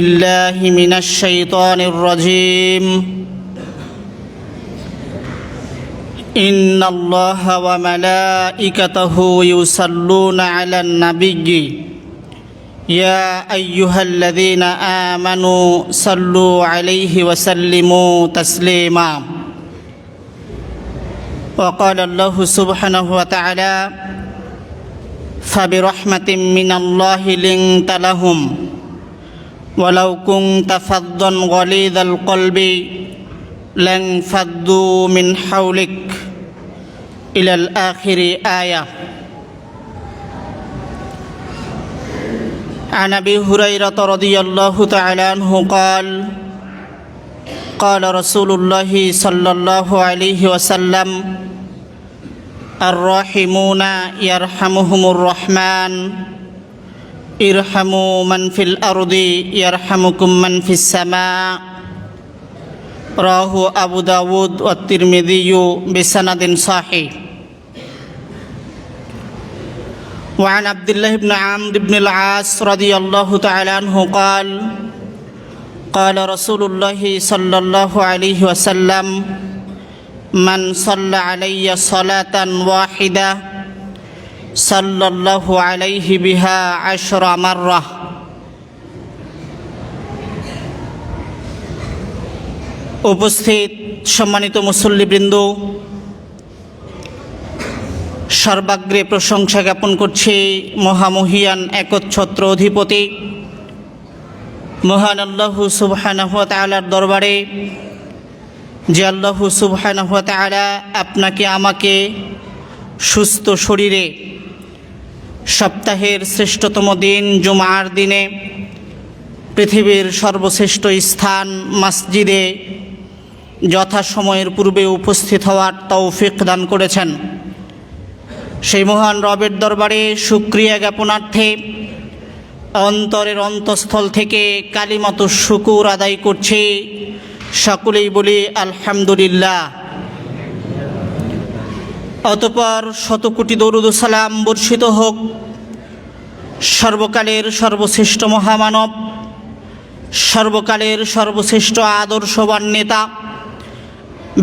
بالله من الشيطان الرجيم إن الله وملائكته يصلون على النبي يا أيها الذين آمنوا صلوا عليه وسلموا تسليما وقال الله سبحانه وتعالى فبرحمة من الله لنت لهم ولو كنت فظا غليظ القلب لانفضوا من حولك إلى الآخر آية. عن أبي هريرة رضي الله تعالى عنه قال قال رسول الله صلى الله عليه وسلم الراحمون يرحمهم الرحمن ارحموا من في الأرض يرحمكم من في السماء رواه أبو داود والترمذي بسند صحيح. وعن عبد الله بن عمرو بن العاص رضي الله تعالى عنه قال قال رسول الله صلى الله عليه وسلم من صلى علي صلاة واحدة صلى الله عليه بها 10 مرة. উপস্থিত সম্মানিত মুসল্লিবৃন্দ, সর্বাগ্রে প্রশংসা জ্ঞাপন করছি মহামহিয়ান একচ্ছত্র অধিপতি মহান আল্লাহ সুবহানাহু ওয়া তাআলার দরবারে, যে আল্লাহ সুবহানাহু ওয়া তাআলা আপনাকে আমাকে সুস্থ শরীরে সপ্তাহের শ্রেষ্ঠতম দিন জুমার দিনে পৃথিবীর সর্বশ্রেষ্ঠ স্থান মসজিদে যথাসময়ের পূর্বে উপস্থিত হওয়ার তৌফিক দান করেছেন, সেই মহান রবের দরবারে শুকরিয়া জ্ঞাপনার্থে অন্তরের অন্তঃস্থল থেকে কালিমাত শুকুর আদায় করছি। সকলেই বলি আলহামদুলিল্লাহ। অতঃপর শতকোটি দরুদ ও সালাম বর্ষিত হোক সর্বকালের সর্বশ্রেষ্ঠ মহামানব, সর্বকালের সর্বশ্রেষ্ঠ আদর্শবান নেতা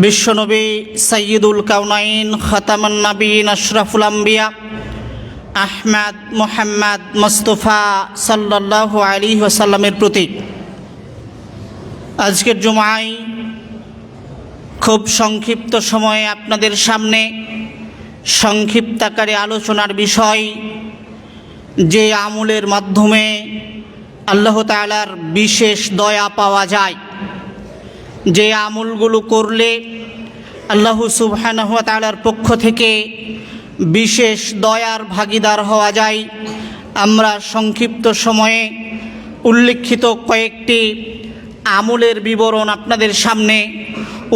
বিশ্বনবী সাইয়্যিদুল কাওনাইন খাতামুন নবীন আশরাফুল আম্বিয়া আহমদ মুহাম্মদ মুস্তাফা সাল্লাল্লাহু আলাইহি ওয়াসাল্লামের প্রতি। আজকের জুমায় খুব সংক্ষিপ্ত সময়ে আপনাদের সামনে সংক্ষিপ্ত আকারে আলোচনার বিষয়, যে আমলের মাধ্যমে আল্লাহ তাআলার বিশেষ দয়া পাওয়া যায়, যে আমলগুলো করলে আল্লাহ সুবহানাহু ওয়া তাআলার পক্ষ থেকে বিশেষ দয়ার ভাগীদার হওয়া যায়। আমরা সংক্ষিপ্ত সময়ে উল্লেখিত কয়েকটি আমলের বিবরণ আপনাদের সামনে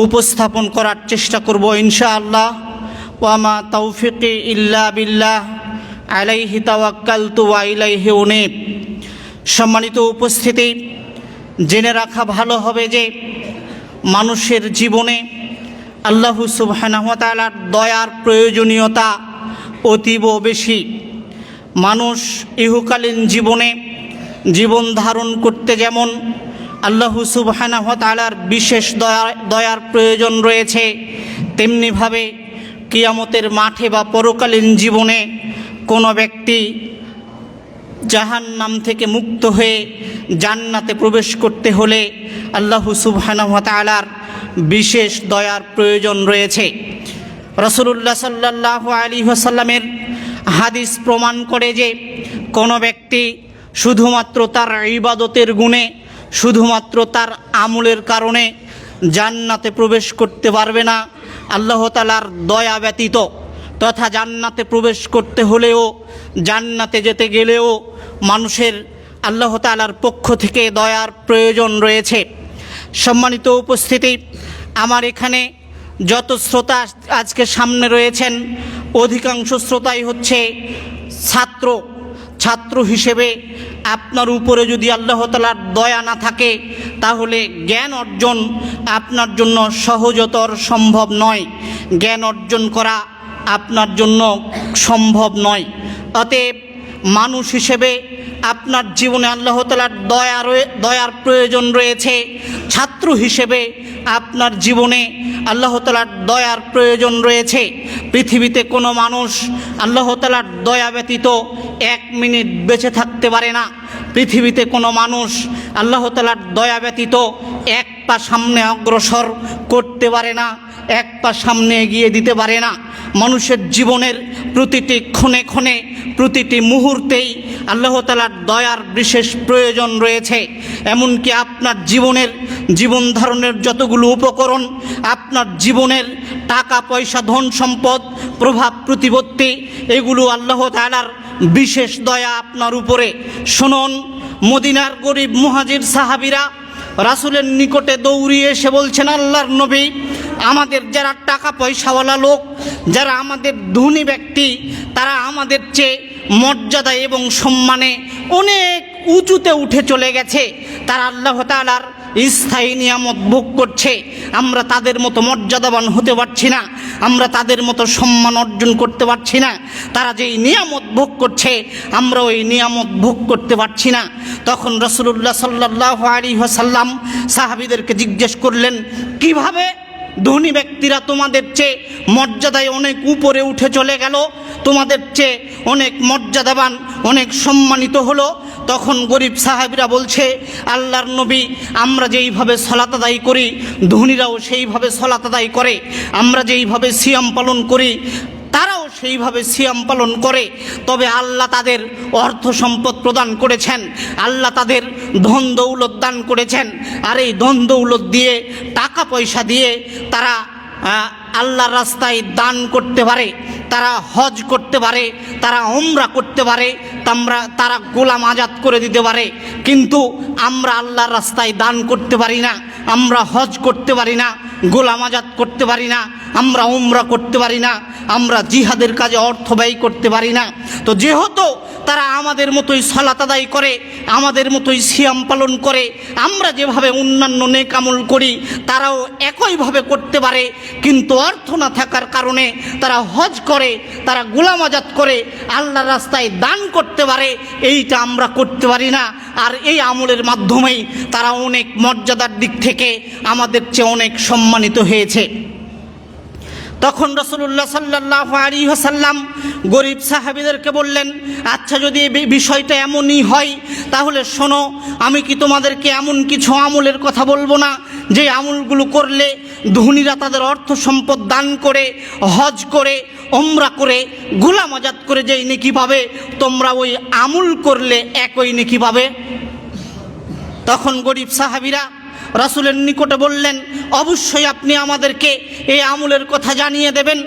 উপস্থাপন করার চেষ্টা করব ইনশাআল্লাহ। ওয়া মা তাওফিকি ইল্লা বিল্লাহ আলাইহি তাওয়াক্কালতু ওয়া ইলাইহি উনীব। সম্মানিত উপস্থিতি, জেনে রাখা ভালো হবে যে মানুষের জীবনে আল্লাহ সুবহানাহু ওয়া তাআলার দয়ার প্রয়োজনীয়তা অতীব বেশি। মানুষ ইহকালীন জীবনে জীবন ধারণ করতে যেমন আল্লাহ সুবহানাহু ওয়া তাআলার বিশেষ দয়ার প্রয়োজন রয়েছে, তেমনিভাবে কিয়ামতের মাঠে বা পরকালীন জীবনে কোনো ব্যক্তি জাহান্নাম থেকে মুক্ত হয়ে জান্নাতে প্রবেশ করতে হলে আল্লাহ সুবহানাহু ওয়া তাআলার বিশেষ দয়ার প্রয়োজন রয়েছে। রাসূলুল্লাহ সাল্লাল্লাহু আলাইহি ওয়াসাল্লামের হাদিস প্রমাণ করে যে কোনো ব্যক্তি শুধুমাত্র তার ইবাদতের গুণে, শুধুমাত্র তার আমলের কারণে জান্নাতে প্রবেশ করতে পারবে না আল্লাহ তাআলার দয়া ব্যতীত, তথা জান্নাতে প্রবেশ করতে হলেও, জান্নাতে যেতে গেলেও মানুষের আল্লাহ তাআলার পক্ষ থেকে দয়ার প্রয়োজন রয়েছে। সম্মানিত উপস্থিতি, আমার এখানে যত শ্রোতা আজকে সামনে রয়েছেন অধিকাংশ শ্রোতাই হচ্ছে ছাত্র হিসেবে আপনার উপরে যদি আল্লাহ তাআলার দয়া না থাকে তাহলে জ্ঞান অর্জন আপনার জন্য সহজতর সম্ভব নয়, জ্ঞান অর্জন করা আপনার জন্য সম্ভব নয়। অতএব মানুষ হিসেবে আপনার জীবনে আল্লাহ তাআলার দয়ার প্রয়োজন রয়েছে। ছাত্র হিসেবে আপনার জীবনে আল্লাহ তাআলার দয়ার প্রয়োজন রয়েছে। পৃথিবীতে কোনো মানুষ আল্লাহ তাআলার দয়া ব্যতীত 1 মিনিট বেঁচে থাকতে পারে না। পৃথিবীতে কোনো মানুষ আল্লাহ তাআলার দয়া ব্যতীত 1 পা সামনে অগ্রসর করতে পারে না, 1 পা সামনে এগিয়ে দিতে পারে না। মানুষের জীবনের প্রতিটি ক্ষণে ক্ষণে, প্রতিটি মুহূর্তেই আল্লাহ তাআলার দয়ার বিশেষ প্রয়োজন রয়েছে। এমনকি আপনার জীবন ধারণের যতগুলো উপকরণ, আপনার জীবনের টাকা পয়সা, ধন সম্পদ, প্রভাব প্রতিপত্তি, এগুলো আল্লাহ তাআলার বিশেষ দয়া আপনার উপরে। শুনুন, মদিনার গরিব মুহাজির সাহাবীরা রাসূলের নিকটে দৌড়িয়ে এসে বলছেন, আল্লাহর নবী, আমাদের যারা টাকা পয়সাওয়ালা লোক, যারা আমাদের ধনী ব্যক্তি, তারা আমাদের চেয়ে মর্যাদা এবং সম্মানে অনেক উঁচুতে উঠে চলে গেছে। তারা আল্লাহ তাআলার স্থায়ী নিয়ামত ভোগ করছে। আমরা তাদের মতো মর্যাদাবান হতে পারছি না, আমরা তাদের মতো সম্মান অর্জন করতে পারছি না। তারা যেই নিয়ামত ভোগ করছে, আমরা ওই নিয়ামত ভোগ করতে পারছি না। তখন রাসূলুল্লাহ সাল্লাল্লাহু আলাইহি ওয়াসাল্লাম সাহাবীদেরকে জিজ্ঞেস করলেন, কিভাবে ধনী ব্যক্তিরা তোমাদের চেয়ে মর্যাদায় অনেক উপরে উঠে চলে গেল, তোমাদের চেয়ে অনেক মর্যাদাবান, অনেক সম্মানিত হলো? তখন গরিব সাহাবীরা বলছে, আল্লাহর নবী, আমরা যেইভাবে সালাত আদায় করি, ধনীরাও সেইভাবে সালাত আদায় করে। আমরা যেইভাবে সিয়াম পালন করি, তারাও সেইভাবে সিয়াম পালন করে। তবে আল্লাহ তাদের অর্থ সম্পদ প্রদান করেছেন, আল্লাহ তাদের ধন দৌলত দান করেছেন। আর এই ধন দৌলত দিয়ে, টাকা পয়সা দিয়ে তারা আল্লাহর রাস্তায় দান করতে পারে, তারা হজ করতে পারে, তারা উমরা করতে পারে, তারা গোলাম আজাদ করে দিতে পারে। কিন্তু আমরা আল্লাহর রাস্তায় দান করতে পারি না, আমরা হজ করতে পারি না, গোলাম আজাদ করতে পারি না, আমরা উমরা করতে পারি না, আমরা জিহাদের কাজে অর্থ ব্যয় করতে পারি না। তো যেহেতু তারা আমাদের মতোই সালাত আদায় করে, আমাদের মতোই সিয়াম পালন করে, আমরা যেভাবে অন্যান্য নেক আমল করি, তারাও একইভাবে করতে পারে। কিন্তু অর্থ না থাকার কারণে তারা হজ করে, তারা গোলাম আজাদ করে, আল্লাহর রাস্তায় দান করতে পারে, এইটা আমরা করতে পারি না। আর এই আমলের মাধ্যমেই তারা অনেক মর্যাদার দিক থেকে আমাদের চেয়ে অনেক সম্মানিত হয়েছে। তখন রাসূলুল্লাহ সাল্লাল্লাহু আলাইহি ওয়াসাল্লাম গরিব সাহাবীদেরকে বললেন, আচ্ছা, যদি বিষয়টা এমনই হয়, তাহলে শোনো, আমি কি তোমাদেরকে এমন কিছু আমলের কথা বলবো না, যে আমলগুলো করলে ধনীরা তাদের অর্থ সম্পদ দান করে, হজ করে, উমরা করে, গোলাম আজাদ করে যেই নেকি পাবে, তোমরা ওই আমল করলে একই নেকি পাবে? তখন গরিব সাহাবীরা রাসূলের নিকটে বললেন, অবশ্যই আপনি আমাদেরকে এই আমলের কথা জানিয়ে দেবেন।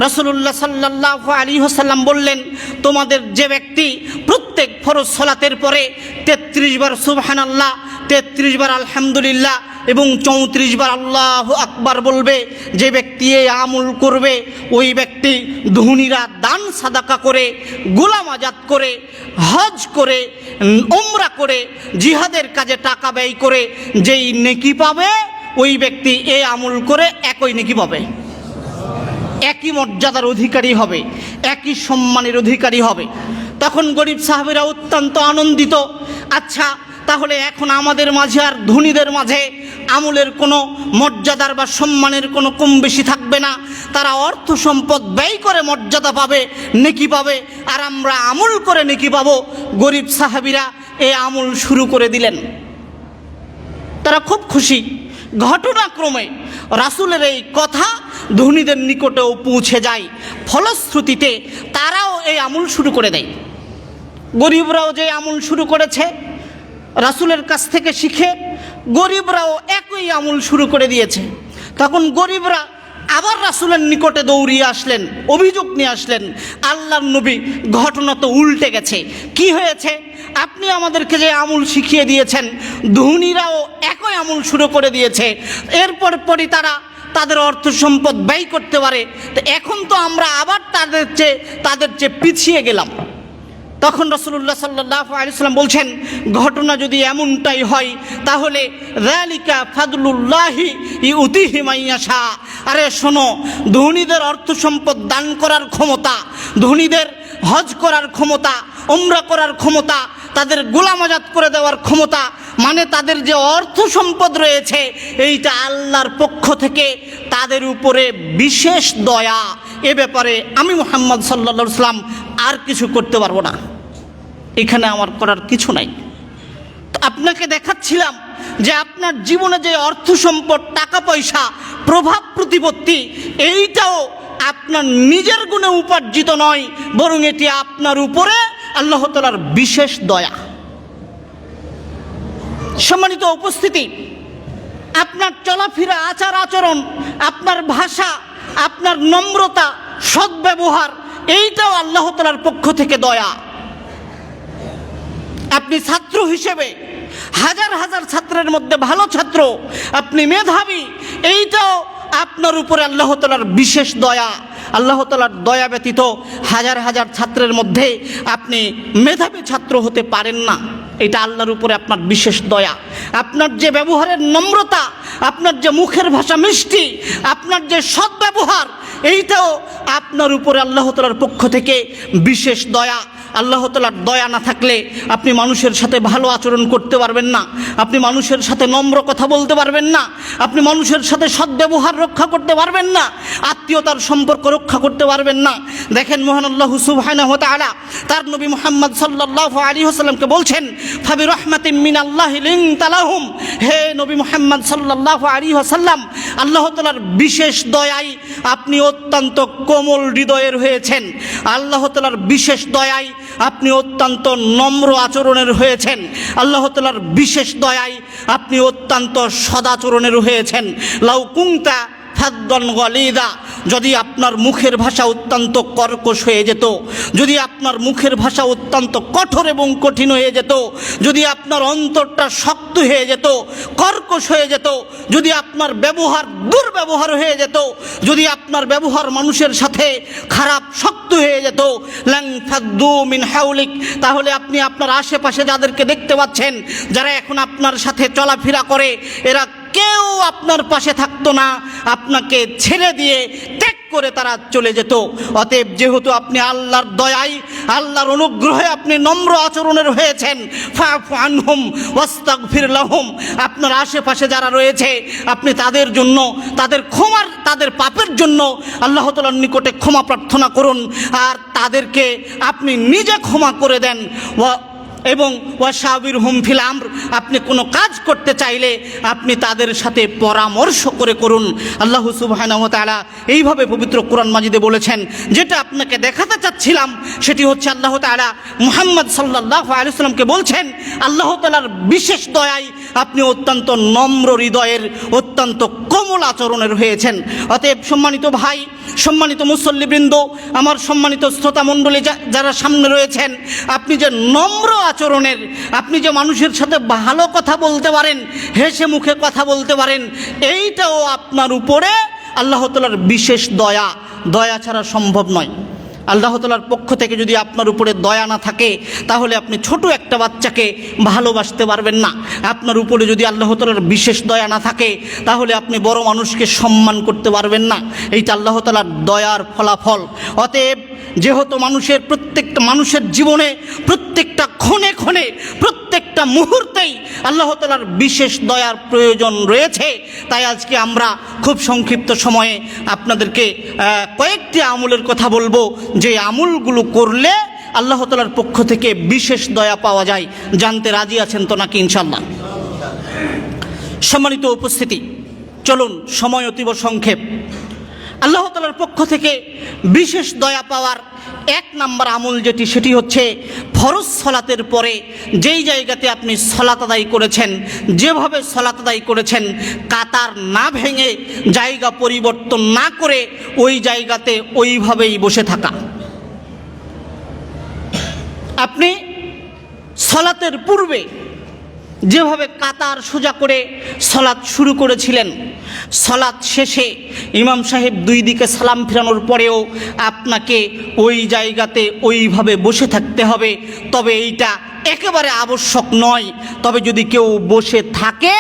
রাসূলুল্লাহ সাল্লাল্লাহু আলাইহি ওয়াসাল্লাম বললেন, তোমাদের যে ব্যক্তি প্রত্যেক ফরজ সালাতের পরে 33 বার সুবহানাল্লাহ, 33 বার আলহামদুলিল্লাহ এবং 34 বার আল্লাহু আকবার বলবে, যে ব্যক্তি এই আমল করবে, ওই ব্যক্তি ধনীরা দান সাদাকা করে, গোলাম আজাদ করে, হজ করে, উমরা করে, জিহাদের কাজে টাকা ব্যয় করে যেই নেকি পাবে, ওই ব্যক্তি এই আমল করে একই নেকি পাবে, একই মর্যাদার অধিকারী হবে, একই সম্মানের অধিকারী হবে। তখন গরিব সাহাবীরা অত্যন্ত আনন্দিত। আচ্ছা, তাহলে এখন আমাদের মাঝে আর ধনীদের মাঝে আমলের কোনো মর্যাদার বা সম্মানের কোনো কম বেশি থাকবে না। তারা অর্থ সম্পদ ব্যয় করে মর্যাদা পাবে, নেকি পাবে, আর আমরা আমল করে নেকি পাবো। গরিব সাহাবীরা এই আমল শুরু করে দিলেন। তারা খুব খুশি। ঘটনাক্রমে রাসূলের এই কথা ধনীদের নিকটেও পৌঁছে যায়। ফলশ্রুতিতে তারাও এই আমল শুরু করে দেয়। গরিবরাও যে আমল শুরু করেছে রাসূলের কাছ থেকে শিখে, গরিবরাও একই আমল শুরু করে দিয়েছে। তখন গরিবরা আবার রাসূলের নিকটে দৌড়িয়ে আসলেন, অভিযোগ নিয়ে আসলেন, আল্লাহর নবী, ঘটনা তো উল্টে গেছে। কি হয়েছে? আপনি আমাদেরকে যে আমল শিখিয়ে দিয়েছেন, ধনীরাও একই আমল শুরু করে দিয়েছে। এরপর পরই তারা তাদের অর্থ সম্পদ ব্যয় করতে পারে। তো এখন তো আমরা আবার তাদের চেয়ে পিছিয়ে গেলাম। তখন রাসূলুল্লাহ সাল্লাল্লাহু আলাইহি ওয়াসাল্লাম বলছেন, ঘটনা যদি এমনটাই হয়, তাহলে যালিকা ফাদলুল্লাহি ইউতিহি মাইয়াশা। আরে শোনো, ধনীদের অর্থ সম্পদ দান করার ক্ষমতা, ধনীদের হজ করার ক্ষমতা, উমরা করার ক্ষমতা তাদের গোলাম আজাদ করে দেওয়ার ক্ষমতা, মানে তাদের যে অর্থ সম্পদ রয়েছে এইটা আল্লাহর পক্ষ থেকে তাদের উপরে বিশেষ দয়া। এ ব্যাপারে আমি মুহাম্মদ সাল্লাল্লাহু আলাইহি ওয়াসাল্লাম আর কিছু করতে পারবো না, এখানে আমার করার কিছু নাই। আপনাকে দেখাচ্ছিলাম যে আপনার জীবনে যে অর্থ সম্পদ, টাকা পয়সা, প্রভাব প্রতিপত্তি, এইটাও আপনার নিজের গুণে উপার্জিত নয়, বরং এটি আপনার উপরে আল্লাহ তাআলার বিশেষ দয়া। সম্মানিত উপস্থিতি, আপনার চলাফেরা, আচার আচরণ, আপনার ভাষা, আপনার নম্রতা, সদ্ব্যবহার, এইটাও আল্লাহ তাআলার পক্ষ থেকে দয়া। আপনি ছাত্র হিসেবে হাজার হাজার ছাত্রের মধ্যে ভালো ছাত্র, আপনি মেধাবী, এইটাও আপনার উপরে আল্লাহ তাআলার বিশেষ দয়া। আল্লাহ তাআলার দয়া ব্যতীত হাজার হাজার ছাত্রের মধ্যে আপনি মেধাবী ছাত্র হতে পারেন না, এটা আল্লাহর উপরে আপনার বিশেষ দয়া। আপনার যে ব্যবহারের নম্রতা, আপনার যে মুখের ভাষা মিষ্টি, আপনার যে সদ্ব্যবহার, এইটাও আপনার উপরে আল্লাহ তাআলার পক্ষ থেকে বিশেষ দয়া। আল্লাহ তাআলার দয়া না থাকলে আপনি মানুষের সাথে ভালো আচরণ করতে পারবেন না, আপনি মানুষের সাথে নম্র কথা বলতে পারবেন না, আপনি মানুষের সাথে সদ্ব্যবহার রক্ষা করতে পারবেন না, আত্মীয়তার সম্পর্ক রক্ষা করতে পারবেন না। দেখেন মহান আল্লাহ সুবহানাহু ওয়া তাআলা তার নবী মুহাম্মদ সাল্লাল্লাহু আলাইহি ওয়াসাল্লামকে বলছেন, ফাবি রাহমাতিন মিনাল্লাহি লিনতা লাহুম, হে নবী মুহাম্মদ সাল্লাল্লাহু আলাইহি ওয়াসাল্লাম, আল্লাহ তাআলার বিশেষ দয়ায় আপনি অত্যন্ত কোমল হৃদয়ের হয়েছেন, আল্লাহ তাআলার বিশেষ দয়ায় আপনি অত্যন্ত নম্র আচরণের হয়েছেন, আল্লাহ তাআলার বিশেষ দয়ায় আপনি অত্যন্ত সদাচরণের হয়েছেন। লাউ কুনতা ফাদ্দান গালিদা, যদি আপনার মুখের ভাষা অত্যন্ত কর্কশ হয়ে যেত, যদি আপনার মুখের ভাষা অত্যন্ত কঠোর এবং কঠিন হয়ে যেত, যদি আপনার অন্তরটা শক্ত হয়ে যেত, কর্কশ হয়ে যেত, যদি আপনার ব্যবহার দুর্ব্যবহার হয়ে যেত, যদি আপনার ব্যবহার মানুষের সাথে খারাপ শক্ত হয়ে যেত, লাং ফাদ্দু মিন হাওলিক, তাহলে আপনি আপনার আশেপাশে যাদেরকে দেখতে পাচ্ছেন, যারা এখন আপনার সাথে চলাফেরা করে, এরা কেউ আপনার পাশে থাকতো না, আপনাকে ছেড়ে দিয়ে ত্যাগ করে তারা চলে যেত। অতএব যেহেতু আপনি আল্লাহর দয়ায়, আল্লাহর অনুগ্রহে আপনি নম্র আচরণের হয়েছেন, ফাফু আনহুম ওয়াস্তাগফির লাহুম, আপনার আশেপাশে যারা রয়েছে আপনি তাদের জন্য, তাদের পাপের জন্য আল্লাহ তাআলার নিকটে ক্ষমা প্রার্থনা করুন, আর তাদেরকে আপনি নিজে ক্ষমা করে দেন। এবং ওয়াশাবিরহুম ফিল আমর, আপনি কোনো কাজ করতে চাইলে আপনি তাদের সাথে পরামর্শ করে করুন। আল্লাহ সুবহানাহু ওয়া তাআলা এইভাবে পবিত্র কোরআন মাজিদে বলেছেন। যেটা আপনাকে দেখাতে চাচ্ছিলাম সেটি হচ্ছে আল্লাহ তাআলা মুহাম্মদ সাল্লাল্লাহু আলাইহি ওয়াসাল্লামকে বলছেন, আল্লাহ তাআলার বিশেষ দয়ায় আপনি অত্যন্ত নম্র হৃদয়ের, অত্যন্ত কোমল আচরণের হয়েছেন। অতএব সম্মানিত ভাই, সম্মানিত মুসল্লিবৃন্দ, আমার সম্মানিত শ্রোতা মণ্ডলী যারা সামনে রয়েছেন, আপনি যে নম্র আচরণের, আপনি যে মানুষের সাথে ভালো কথা বলতে পারেন, হেসে মুখে কথা বলতে পারেন, এইটাও আপনার উপরে আল্লাহ তাআলার বিশেষ দয়া। দয়া ছাড়া সম্ভব নয়। আল্লাহ তাআলার পক্ষ থেকে যদি আপনার উপরে দয়া না থাকে, তাহলে আপনি ছোট একটা বাচ্চাকে ভালোবাসতে পারবেন না। আপনার উপরে যদি আল্লাহ তাআলার বিশেষ দয়া না থাকে, তাহলে আপনি বড় মানুষকে সম্মান করতে পারবেন না। এইটা আল্লাহ তাআলার দয়ার ফলাফল। অতএব যেহেতু প্রত্যেকটা মানুষের জীবনে প্রত্যেকটা ক্ষণে ক্ষণে, প্রত্যেকটা মুহূর্তেই আল্লাহ তাআলার বিশেষ দয়ার প্রয়োজন রয়েছে, তাই আজকে আমরা খুব সংক্ষিপ্ত সময়ে আপনাদেরকে কয়েকটি আমলের কথা বলবো, যে আমলগুলো করলে আল্লাহ তাআলার পক্ষ থেকে বিশেষ দয়া পাওয়া যায়। জানতে রাজি আছেন তো নাকি ইনশাআল্লাহ? সম্মানিত উপস্থিতি, চলুন, সময় অতীব সংক্ষেপ। আল্লাহ তাআলার পক্ষ থেকে বিশেষ দয়া পাওয়ার এক নাম্বার আমল যেটি, সেটি হচ্ছে ফরজ সলাতের পরে যেই জায়গাতে আপনি সলাত আদায় করেছেন, যেভাবে সলাত আদায় করেছেন, কাতার না ভেঙে, জায়গা পরিবর্তন না করে ওই জায়গাতে ওইভাবেই বসে থাকা। আপনি সলাতের পূর্বে যেভাবে কাতার সোজা করে সলাত শুরু করেছিলেন, সলাত শেষে ইমাম সাহেব দুই দিকে সালাম ফিরানোর পরেও আপনাকে ওই জায়গাতে ওইভাবে বসে থাকতে হবে। তবে এইটা একেবারে আবশ্যক নয়, তবে যদি কেউ বসে থাকে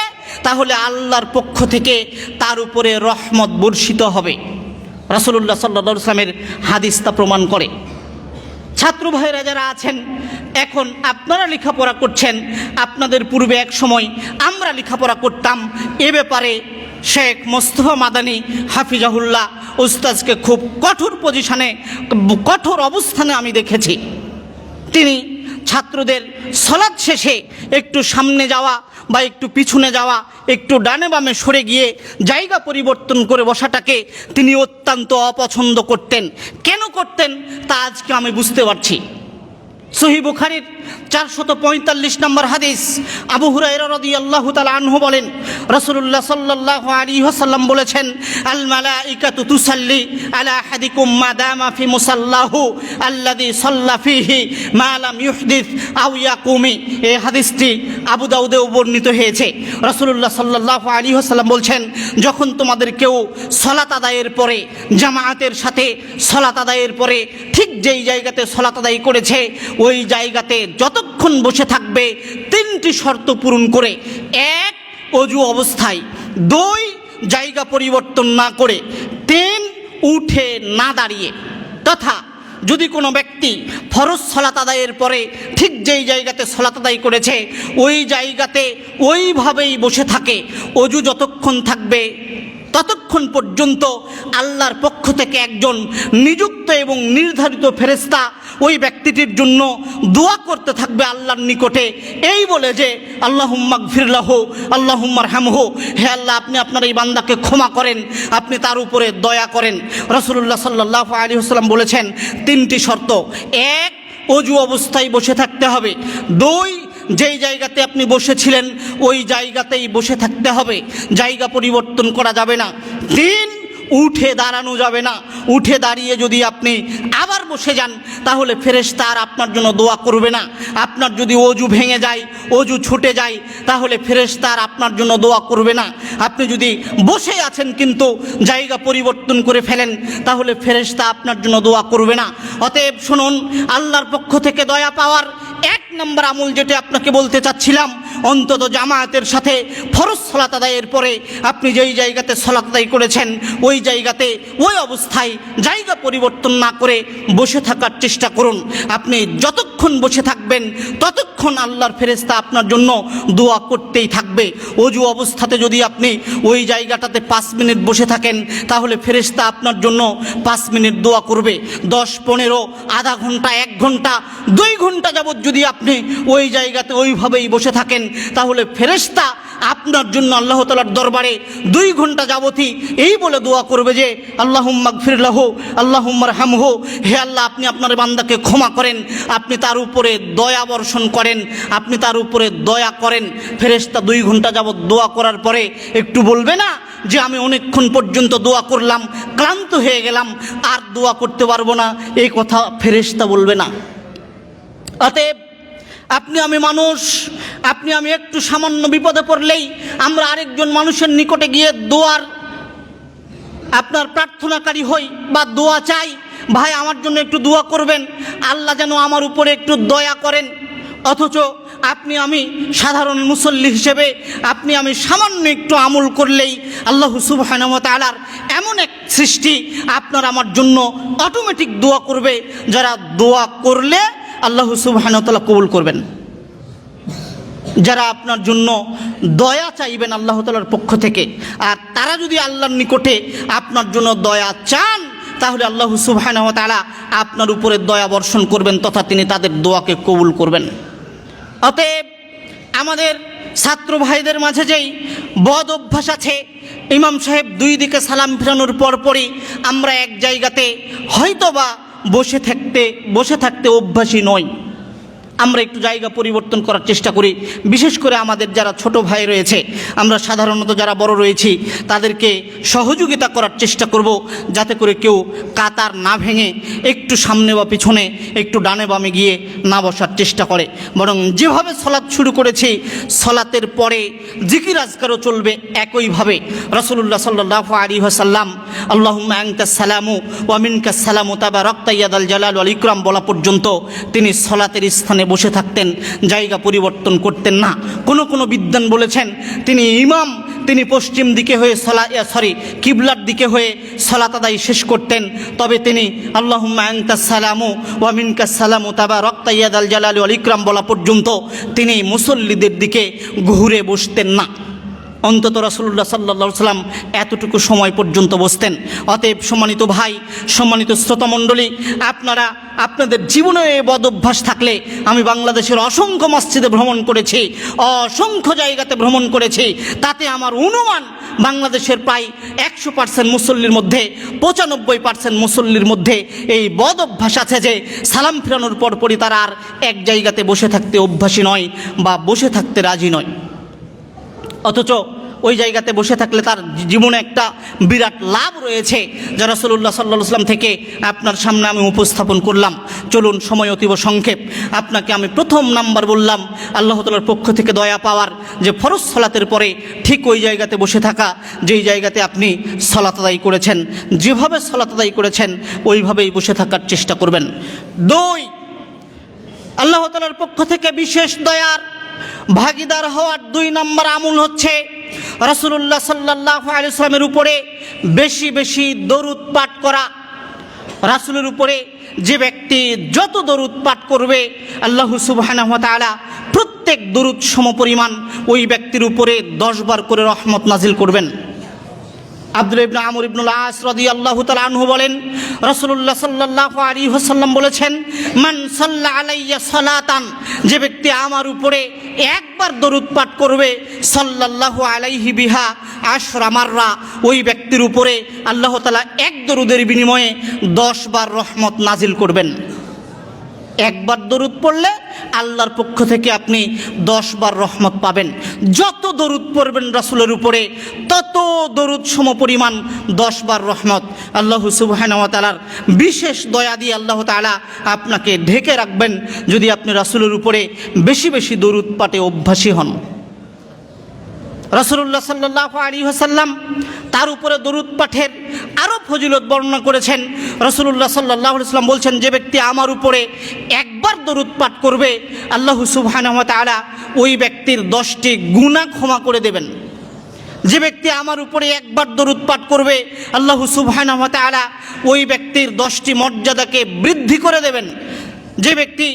তাহলে আল্লাহর পক্ষ থেকে তার উপরে রহমত বর্ষিত হবে। রাসূলুল্লাহ সাল্লাল্লাহু আলাইহি ওয়াসাল্লামের হাদিস তা প্রমাণ করে। ছাত্র ভাইরা যারা আছেন, এখন আপনারা লেখাপড়া করছেন, আপনাদের পূর্বে এক সময় আমরা লেখাপড়া করতাম। এ ব্যাপারে শেখ মোস্তফা মাদানী হাফিজাহুল্লাহ উস্তাদকে খুব কঠোর পজিশনে, কঠোর অবস্থানে আমি দেখেছি। তিনি ছাত্রদের সলাৎ শেষে একটু সামনে যাওয়া বা একটু পিছনে যাওয়া, একটু ডানে বামে সরে গিয়ে জায়গা পরিবর্তন করে বসাটাকে তিনি অত্যন্ত অপছন্দ করতেন। কেন করতেন তা আজকে আমি বুঝতে পারছি। সহিহ বুখারীর 445 নম্বর হাদিস, আবু হুরায়রা রাদিয়াল্লাহু তাআলা আনহু বলেন, রাসূলুল্লাহ সাল্লাল্লাহু আলাইহি ওয়াসাল্লাম বলেছেন, আল মালাইকাতু তুসাল্লি আলা আহাদিকুম মা দামা ফি মুসাল্লাহু আল্লাযী সাল্লা ফীহি মা লাম ইউহদিস আও ইয়াকুমি। এই হাদিসটি আবু দাউদেও বর্ণিত হয়েছে। রাসূলুল্লাহ সাল্লাল্লাহু আলাইহি ওয়াসাল্লাম বলছেন, যখন তোমাদের কেউ সালাত আদায়ের পরে, জামায়াতের সাথে সালাত আদায়ের পরে ঠিক যেই জায়গাতে সালাত আদায় করেছে ওই জায়গাতে যতক্ষণ বসে থাকবে 3টি শর্ত পূরণ করে: 1, অজু অবস্থায়; 2, জায়গা পরিবর্তন না করে; 3, উঠে না দাঁড়িয়ে। তথা যদি কোনো ব্যক্তি ফরজ সালাত আদায়ের পরে ঠিক যেই জায়গাতে সালাত আদায় করেছে ওই জায়গাতে ওইভাবেই বসে থাকে, অজু যতক্ষণ থাকবে ততক্ষণ পর্যন্ত আল্লাহর পক্ষ থেকে একজন নিযুক্ত এবং নির্ধারিত ফেরেশতা ওই ব্যক্তিটির জন্য দোয়া করতে থাকবে আল্লাহর নিকটে, এই বলে যে আল্লাহুম্মা গফির লাহু আল্লাহুম্মা আরহামহু, হে আল্লাহ আপনি আপনার এই বান্দাকে ক্ষমা করেন, আপনি তার উপরে দয়া করেন। রাসূলুল্লাহ সাল্লাল্লাহু আলাইহি ওয়াসাল্লাম বলেছেন 3টি শর্ত: 1, অজু অবস্থায় বসে থাকতে হবে; 2, যেই জায়গাতে আপনি বসেছিলেন ওই জায়গাতেই বসে থাকতে হবে, জায়গা পরিবর্তন করা যাবে না; 3, উঠে দাঁড়ানো যাবে না। উঠে দাঁড়িয়ে যদি আপনি আবার বসে যান তাহলে ফেরেশতা আর আপনার জন্য দোয়া করবে না। আপনার যদি অজু ভেঙে যায়, অজু ছুটে যায়, তাহলে ফেরেশতা আর আপনার জন্য দোয়া করবে না। আপনি যদি বসে আছেন কিন্তু জায়গা পরিবর্তন করে ফেলেন তাহলে ফেরেশতা আপনার জন্য দোয়া করবে না। অতএব শুনুন, আল্লাহর পক্ষ থেকে দয়া পাওয়ার 1 নম্বর আমল যেটা আপনাকে বলতে চাচ্ছিলাম, অন্তত জামায়াতের সাথে ফরজ সালাত আদায়ের পরে আপনি যেই জায়গাতে সালাত আদায় করেছেন ওই জায়গাতে ওই অবস্থায় জায়গা পরিবর্তন না করে বসে থাকার চেষ্টা করুন। আপনি যতক্ষণ বসে থাকবেন ততক্ষণ আল্লাহর ফেরেশতা আপনার জন্য দোয়া করতেই থাকবে। অজু অবস্থাতে যদি আপনি ওই জায়গাটাতে 5 মিনিট বসে থাকেন তাহলে ফেরেশতা আপনার জন্য 5 মিনিট দোয়া করবে। 10, 15, আধা ঘন্টা, 1 ঘন্টা, 2 ঘন্টা যাবৎ যদি আপনি ওই জায়গাতে ওইভাবেই বসে থাকেন তাহলে ফেরেশতা আপনার জন্য আল্লাহ তাআলার দরবারে 2 ঘন্টা যাবতই এই বলে দোয়া করবে যে আল্লাহুম্মা গফির লাহু আল্লাহুম্মা আরহামহু, হে আল্লাহ আপনি আপনার বান্দাকে ক্ষমা করেন, আপনি তার উপরে দয়া বর্ষণ করেন, আপনি তার উপরে দয়া করেন। ফেরেশতা 2 ঘন্টা যাবত দোয়া করার পরে একটু বলবে না যে আমি অনেকক্ষণ পর্যন্ত দোয়া করলাম, ক্লান্ত হয়ে গেলাম, আর দোয়া করতে পারবো না, এই কথা ফেরেশতা বলবে না। অতএব আপনি আমি মানুষ, আপনি আমি একটু সামান্য বিপদে পড়লেই আমরা আরেকজন মানুষের নিকটে গিয়ে দোয়ার আপনার প্রার্থনাকারী হই বা দোয়া চাই, ভাই আমার জন্য একটু দোয়া করবেন, আল্লাহ যেন আমার উপরে একটু দয়া করেন। অথচ আপনি আমি সাধারণ মুসল্লি হিসেবে আপনি আমি সামান্য একটু আমল করলেই আল্লাহ সুবহানাহু ওয়া তাআলার এমন এক সৃষ্টি আপনার আমার জন্য অটোমেটিক দোয়া করবে, যারা দোয়া করলে আল্লাহ সুবহানাহু ওয়া তাআলা কবুল করবেন, যারা আপনার জন্য দয়া চাইবেন আল্লাহ তাআলার পক্ষ থেকে। আর তারা যদি আল্লাহর নিকটে আপনার জন্য দয়া চান তাহলে আল্লাহ সুবহানাহু ওয়া তাআলা আপনার উপরে দয়া বর্ষণ করবেন তথা তিনি তাদের দোয়াকে কবুল করবেন। অতএব আমাদের ছাত্র ভাইদের মাঝে যেই বদ অভ্যাস আছে, ইমাম সাহেব 2 দিকে সালাম ফেরানোর পরপরই আমরা এক জায়গাতে হয়তোবা বসে থাকতে অভ্যাসী নই, আমরা একটু জায়গা পরিবর্তন করার চেষ্টা করি। বিশেষ করে আমাদের যারা ছোট ভাই রয়েছে, আমরা সাধারণত যারা বড় রয়েছি তাদেরকে সহযোগিতা করার চেষ্টা করব যাতে করে কেউ কাতার না ভেঙে একটু সামনে বা পিছনে, একটু ডানে বামে গিয়ে না বসার চেষ্টা করে, বরং যেভাবে সলাৎ শুরু করেছি সলাতের পরে জিকির আজকারও চলবে একইভাবে। রাসূলুল্লাহ সাল্লাল্লাহু আলাইহি ওয়াসাল্লাম আল্লাহুম্মা আনতাস সালামু ওয়া মিনকাস সালামু তাবারাকতা ইয়াদাল জালাল ওয়াল ইকরাম বলা পর্যন্ত তিনি সলাতের স্থানে বসে থাকতেন, জায়গা পরিবর্তন করতেন না। কোনো বিদ্বান বলেছেন তিনি ইমাম, তিনি পশ্চিম দিকে হয়ে কিবলার দিকে হয়ে সালাত আদায় শেষ করতেন, তবে তিনি আল্লাহুম্মা আনতাস সালামু ওয়া মিনকাস সালামু তাবারাকতা ইয়া যাল জালালি ওয়াল ইকরাম বলা পর্যন্ত তিনি মুসল্লিদের দিকে ঘুরে বসতেন না। অন্তত রাসূলুল্লাহ সাল্লাল্লাহু আলাইহি সাল্লাম এতটুকু সময় পর্যন্ত বসতেন। অতএব সম্মানিত ভাই, সম্মানিত শ্রোতামণ্ডলী, আপনারা আপনাদের জীবনে এই বদ অভ্যাস থাকলে, আমি বাংলাদেশের অসংখ্য মসজিদে ভ্রমণ করেছি, অসংখ্য জায়গাতে ভ্রমণ করেছি, তাতে আমার অনুমান বাংলাদেশের প্রায় 100% মুসল্লির মধ্যে 95% মুসল্লির মধ্যে এই বদ অভ্যাস আছে যে সালাম ফিরানোর পরপরই তারা আর এক জায়গাতে বসে থাকতে অভ্যাসী নয় বা বসে থাকতে রাজি নয়। অথচ ওই জায়গাতে বসে থাকলে তার জীবনে একটা বিরাট লাভ রয়েছে, যা রাসূলুল্লাহ সাল্লাল্লাহু আলাইহি ওয়াসাল্লাম থেকে আপনার সামনে আমি উপস্থাপন করলাম। চলুন, সময় অতীব সংক্ষেপ, আপনাকে আমি প্রথম নাম্বার বললাম আল্লাহ তাআলার পক্ষ থেকে দয়া পাওয়ার যে ফরজ সালাতের পরে ঠিক ওই জায়গাতে বসে থাকা, যেই জায়গাতে আপনি সালাত আদায় করেছেন, যেভাবে সালাত আদায় করেছেন ওইভাবেই বসে থাকার চেষ্টা করবেন। 2, আল্লাহ তাআলার পক্ষ থেকে বিশেষ দয়ার ভাগীদার হওয়ার 2 নম্বর আমল হচ্ছে রাসূলুল্লাহ সাল্লাল্লাহু আলাইহি ওয়াসাল্লামের উপরে বেশি বেশি দরুদ পাঠ করা। রাসূলের উপরে যে ব্যক্তি যত দরুদ পাঠ করবে আল্লাহ সুবহানাহু ওয়া তাআলা প্রত্যেক দরুদ সমপরিমাণ ওই ব্যক্তির উপরে 10 বার করে রহমত নাজিল করবেন। আব্দুল্লাহ ইবনে আমর ইবনুল আস রাদিয়াল্লাহু তাআলা আনহু বলেন, রাসূলুল্লাহ সাল্লাল্লাহু আলাইহি ওয়াসাল্লাম বলেছেন, মান সাল্লা আলাইয়া সালাতান, যে ব্যক্তি আমার উপরে একবার দরুদ পাঠ করবে, সাল্লাল্লাহু আলাইহি বিহা 10 মাররা, ওই ব্যক্তির উপরে আল্লাহ তাআলা এক দরুদের বিনিময়ে 10 বার রহমত নাজিল করবেন। একবার দরুদ পড়লে আল্লাহর পক্ষ থেকে আপনি 10 বার রহমত পাবেন। যত দরুদ পড়বেন রাসূলের উপরে তত দরুদ সমপরিমাণ 10 বার রহমত। আল্লাহ সুবহানাহু ওয়া তাআলার বিশেষ দয়া দিয়ে আল্লাহ তাআলা আপনাকে ঢেকে রাখবেন যদি আপনি রাসূলের উপরে বেশি বেশি দরুদ পাঠে অভ্যাসী হন। রাসূলুল্লাহ সাল্লাল্লাহু আলাইহি ওয়াসাল্লাম তার উপরে দরুদ পাঠের আরও ফজিলত বর্ণনা করেছেন। রাসূলুল্লাহ সাল্লাল্লাহু আলাইহি ওয়াসাল্লাম বলছেন, যে ব্যক্তি আমার উপরে একবার দরুদ পাঠ করবে আল্লাহ সুবহানাহু ওয়া তাআলা ওই ব্যক্তির 10টি গুনাহ ক্ষমা করে দেবেন। যে ব্যক্তি আমার উপরে একবার দরুদ পাঠ করবে আল্লাহ সুবহানাহু ওয়া তাআলা ওই ব্যক্তির 10টি মর্যাদাকে বৃদ্ধি করে দেবেন। যে ব্যক্তি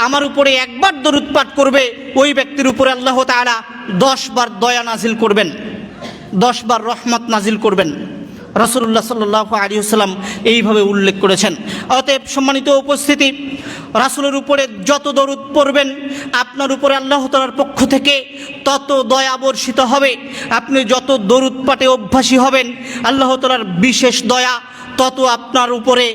আমার উপরে একবার দরুদ পাঠ করবে ওই ব্যক্তির উপরে আল্লাহ তাআলা 10 বার দয়া নাজিল করবেন, 10 বার রহমত নাজিল করবেন। রাসূলুল্লাহ সাল্লাল্লাহু আলাইহি ওয়াসাল্লাম এইভাবে উল্লেখ করেছেন। অতএব সম্মানিত উপস্থিতি, রাসূলের উপরে যত দরুদ পড়বেন আপনার উপরে আল্লাহ তাআলার পক্ষ থেকে তত দয়া বর্ষিত হবে। আপনি যত দরুদ পাঠে অভ্যাসী হবেন আল্লাহ তাআলার বিশেষ দয়া তত আপনার উপরে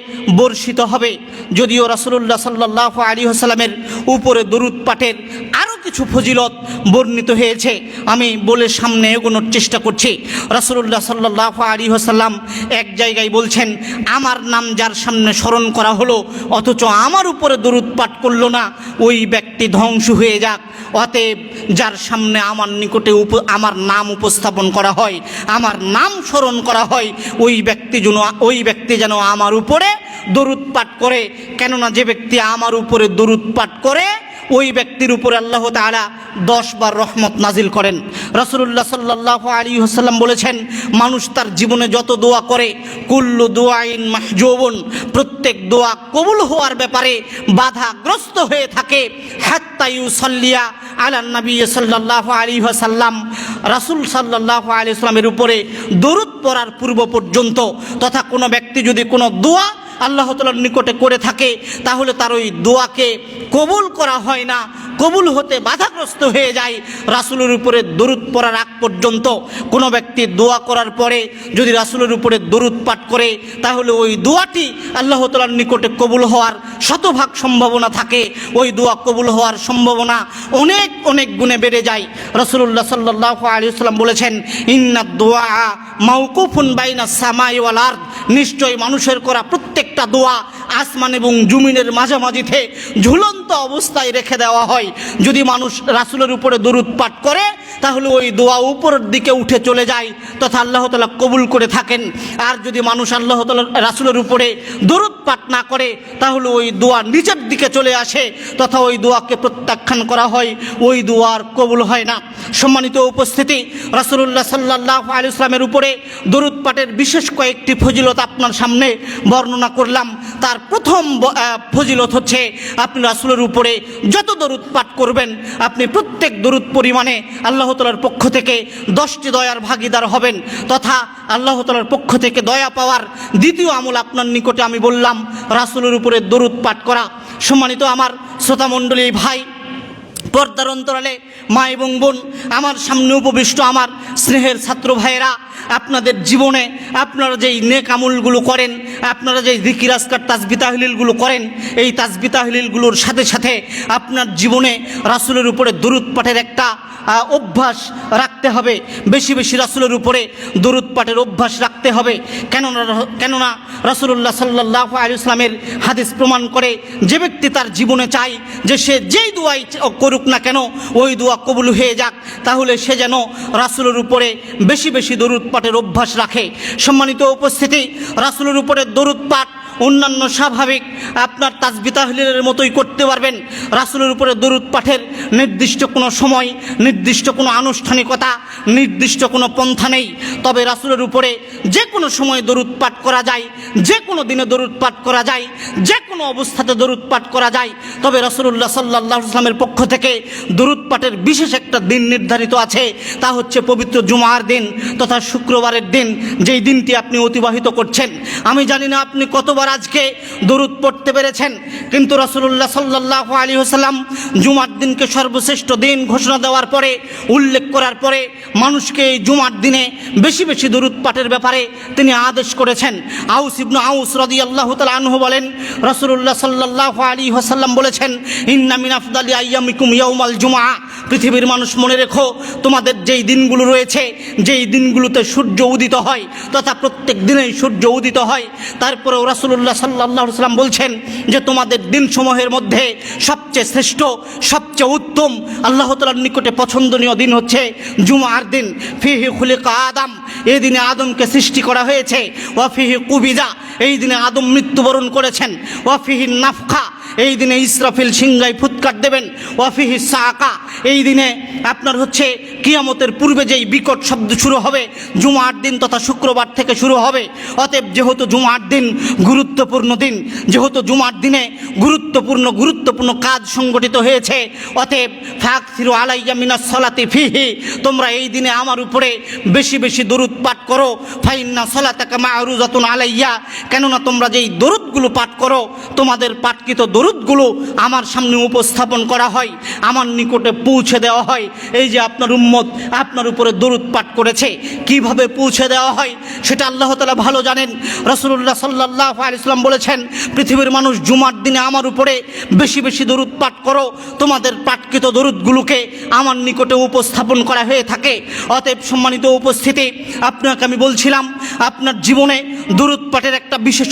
বর্ষিত হবে। যদিও রাসূলুল্লাহ সাল্লাল্লাহু আলাইহি ওয়াসাল্লামের উপরে দরুদ পাঠের আরও কিছু ফজিলত বর্ণিত হয়েছে, আমি বলে সামনে এগোনোর চেষ্টা করছি। রাসূলুল্লাহ সাল্লাল্লাহু আলাইহি ওয়াসাল্লাম এক জায়গায় বলছেন, আমার নাম যার সামনে স্মরণ করা হলো অথচ আমার উপরে দরুদ পাঠ করলো না, ওই ব্যক্তি ধ্বংস হয়ে যাক। অতএব যার সামনে আমার নিকটে আমার নাম উপস্থাপন করা হয়, আমার নাম স্মরণ করা হয়, ওই ব্যক্তি যেন আমার উপরে দরুদ পাঠ করে। কেননা যে ব্যক্তি আমার উপরে দরুদ পাঠ করে ওই ব্যক্তির উপরে আল্লাহ তাআলা 10 বার রহমত নাজিল করেন। রাসূলুল্লাহ সাল্লাল্লাহু আলাইহি ওয়াসাল্লাম বলেছেন, মানুষ তার জীবনে যত দোয়া করে কুল্লু দুআইন মাহজুবুন, প্রত্যেক দোয়া কবুল হওয়ার ব্যাপারে বাধাগ্রস্ত হয়ে থাকে। হাত্তা ইউসাল্লিয়া আলান নবী সাল্লাল্লাহু আলাইহি ওয়াসাল্লাম, রাসূল সাল্লাল্লাহু আলাইহি ওয়াসাল্লামের উপরে দরুদ পড়ার পূর্ব পর্যন্ত। তথা কোনো ব্যক্তি যদি কোনো দোয়া আল্লাহ তাআলার নিকটে করে থাকে তাহলে তার ওই দোয়াকে কবুল করা হয় না, কবুল হতে বাধাগ্রস্ত হয়ে যায় রাসূলের উপরে দরুদ পড়ার আগ পর্যন্ত। কোনো ব্যক্তি দোয়া করার পরে যদি রাসূলের উপরে দরুদ পাঠ করে তাহলে ওই দোয়াটি আল্লাহ তাআলার নিকটে কবুল হওয়ার শতভাগ সম্ভাবনা থাকে। ওই দোয়া কবুল হওয়ার সম্ভাবনা অনেক অনেক গুণে বেড়ে যায়। রাসূলুল্লাহ সাল্লাল্লাহু আলাইহি ওয়াসাল্লাম বলেছেন, ইন্নাদ দুআ মাওকুফুন বাইনাস সামাই ওয়াল আরদ, নিশ্চয় মানুষের করা প্রত্যেকটা দোয়া আসমান এবং জমিনের মাঝামাঝিতে ঝুলন্ত অবস্থায় রেখে দেওয়া হয়। যদি মানুষ রাসূলের উপরে দরুদ পাঠ করে তাহলে ওই দোয়া উপরের দিকে উঠে চলে যায় তথা আল্লাহ তাআলা কবুল করে থাকেন। আর যদি মানুষ আল্লাহ তাআলা রাসূলের উপরে দরুদ পাঠ না করে তাহলে ওই দোয়া নিচের দিকে চলে আসে তথা ওই দোয়াকে প্রত্যাখ্যান করা হয়, ওই দোয়ার কবুল হয় না। সম্মানিত উপস্থিতি, রাসূলুল্লাহ সাল্লাল্লাহু আলাইহি ওয়াসাল্লামের উপরে দরুদ পাঠের বিশেষ কয়েকটি ফজিলত আপনার সামনে বর্ণনা করলাম। তার প্রথম ফজিলত হচ্ছে আপনি রাসূলের উপরে যত দরুদ পাঠ করবেন আপনি প্রত্যেক দরুদ পরিমাণে আল্লাহ তাআলার পক্ষ থেকে 10টি দয়ার ভাগীদার হবেন তথা আল্লাহ তাআলার পক্ষ থেকে দয়া পাওয়ার দ্বিতীয় আমল আপনার নিকটে আমি বললাম রাসূলের উপরে দরুদ পাঠ করা। সম্মানিত আমার শ্রোতামণ্ডলী ভাই, পর্দার অন্তরালে মা এবং বোন, আমার সামনে উপবিষ্ট আমার স্নেহের ছাত্র ভাইয়েরা, আপনাদের জীবনে আপনারা যেই নেক আমলগুলো করেন, আপনারা যেই জিকির আজকার তাসবিহ তাহলিলগুলো করেন, এই তাসবিহ তাহলিলগুলোর সাথে সাথে আপনার জীবনে রাসূলের উপরে দরুদ পাঠের একটা অভ্যাস রাখতে হবে। বেশি বেশি রাসূলের উপরে দরুদ পাঠের অভ্যাস রাখতে হবে। কেননা রাসূলুল্লাহ সাল্লাল্লাহু আলাইহি ওয়াসাল্লামের হাদিস প্রমাণ করে যে ব্যক্তি তার জীবনে চায় যে সে যেই দোয়াই করুক না কেন ওই দোয়া কবুল হয়ে যাক, তাহলে সে যেন রাসূলের উপরে বেশি বেশি দরুদ পাঠের অভ্যাস রাখে। সম্মানিত উপস্থিতি, রাসূলের উপরে দরুদ পাঠ অন্যান্য স্বাভাবিক আপনার তাসবিহ তাহলিলের মতোই করতে পারবেন। রাসূলের উপরে দরুদ পাঠের নির্দিষ্ট কোনো সময়, নির্দিষ্ট কোনো আনুষ্ঠানিকতা, নির্দিষ্ট কোনো পন্থা নেই। তবে রাসূলের উপরে যে কোনো সময় দরুদ পাঠ করা যায়, যে কোনো দিনে দরুদ পাঠ করা যায়, যে কোনো অবস্থাতে দরুদ পাঠ করা যায়। তবে রাসূলুল্লাহ সাল্লাল্লাহু আলাইহি ওয়াসাল্লামের পক্ষ থেকে দরুদ পাঠের বিশেষ একটা দিন নির্ধারিত আছে, তা হচ্ছে পবিত্র জুমার দিন তথা শুক্রবারের দিন, যেই দিনটি আপনি অতিবাহিত করছেন। আমি জানি না আপনি কতবার আজকে দরুদ পড়তে পেরেছেন, কিন্তু রাসূলুল্লাহ সাল্লাল্লাহু আলাইহি ওয়াসাল্লাম জুমার দিনকে সর্বশ্রেষ্ঠ দিন ঘোষণা দেওয়ার পরে, উল্লেখ করার পরে মানুষকে এই জুমার দিনে বেশি বেশি দরুদ পাঠের ব্যাপারে তিনি আদেশ করেছেন। আউস ইবনে আউস রাদিয়াল্লাহু তাআলা আনহু বলেন, রাসূলুল্লাহ সাল্লাল্লাহু আলাইহি ওয়াসাল্লাম বলেছেন, ইন্না মিন আফদালি আইয়ামিকুম ইয়াউমাল জুমআ, পৃথিবীর মানুষ মনে রেখো তোমাদের যেই দিনগুলো রয়েছে, যেই দিনগুলোতে সূর্য উদিত হয় তথা প্রত্যেক দিনেই সূর্য উদিত হয়, তারপরেও রাসূলুল্লাহ সাল্লাল্লাহু আলাইহি ওয়াসাল্লাম বলছেন যে তোমাদের দিনসমূহের মধ্যে সবচেয়ে শ্রেষ্ঠ, সবচেয়ে উত্তম, আল্লাহ তাআলার নিকটে পছন্দনীয় দিন হচ্ছে জুমার দিন। ফিহি খুলিকা আদম, এই দিনে আদমকে সৃষ্টি করা হয়েছে। ওয়া ফিহি কুবিজা, এই দিনে আদম মৃত্যুবরণ করেছেন। ওয়া ফিহি নাফখা, এই দিনে ইসরাফিল সিংহায় ফুৎকার দেবেন। ওয়া ফিহি সাকা, এই দিনে আপনার হচ্ছে কিয়ামতের পূর্বে যেই বিকট শব্দ শুরু হবে জুমার দিন তথা শুক্রবার থেকে শুরু হবে। অতএব যেহেতু জুমার দিন গুরুত্বপূর্ণ দিন, যেহেতু জুমার দিনে গুরুত্বপূর্ণ কাজ সংগঠিত হয়েছে, অতএব ফাকসিরু আলাইয়া মিনাস সালাতি ফিহি, তোমরা এই দিনে আমার উপরে বেশি বেশি দরুদ পাঠ করো। ফাইন্না সালাতাকা মা'রুজাতুন আলাইয়া, কেননা তোমরা যেই দরুদগুলো পাঠ করো, তোমাদের পাঠকৃত দরুদগুলো আমার সামনে উপস্থাপন করা হয়, আমার নিকটে পৌঁছে দেওয়া হয়। এই যে আপনার উম্মত আপনার উপরে দরুদ পাঠ করেছে, কিভাবে পৌঁছে দেওয়া হয় সেটা আল্লাহ তাআলা ভালো জানেন। রাসূলুল্লাহ সাল্লাল্লাহু আলাইহি ওয়াসাল্লাম বলেছেন, পৃথিবীর মানুষ জুমার দিনে আমার উপরে বেশি বেশি দরুদ পাঠ করো, তোমাদের পাঠকৃত দরুদগুলোকে আমার নিকটে উপস্থাপন করা হয়ে থাকে। অতএব সম্মানিত উপস্থিতি, আপনাকে আমি বলছিলাম আপনার জীবনে দরুদ পাঠের একটা বিশেষ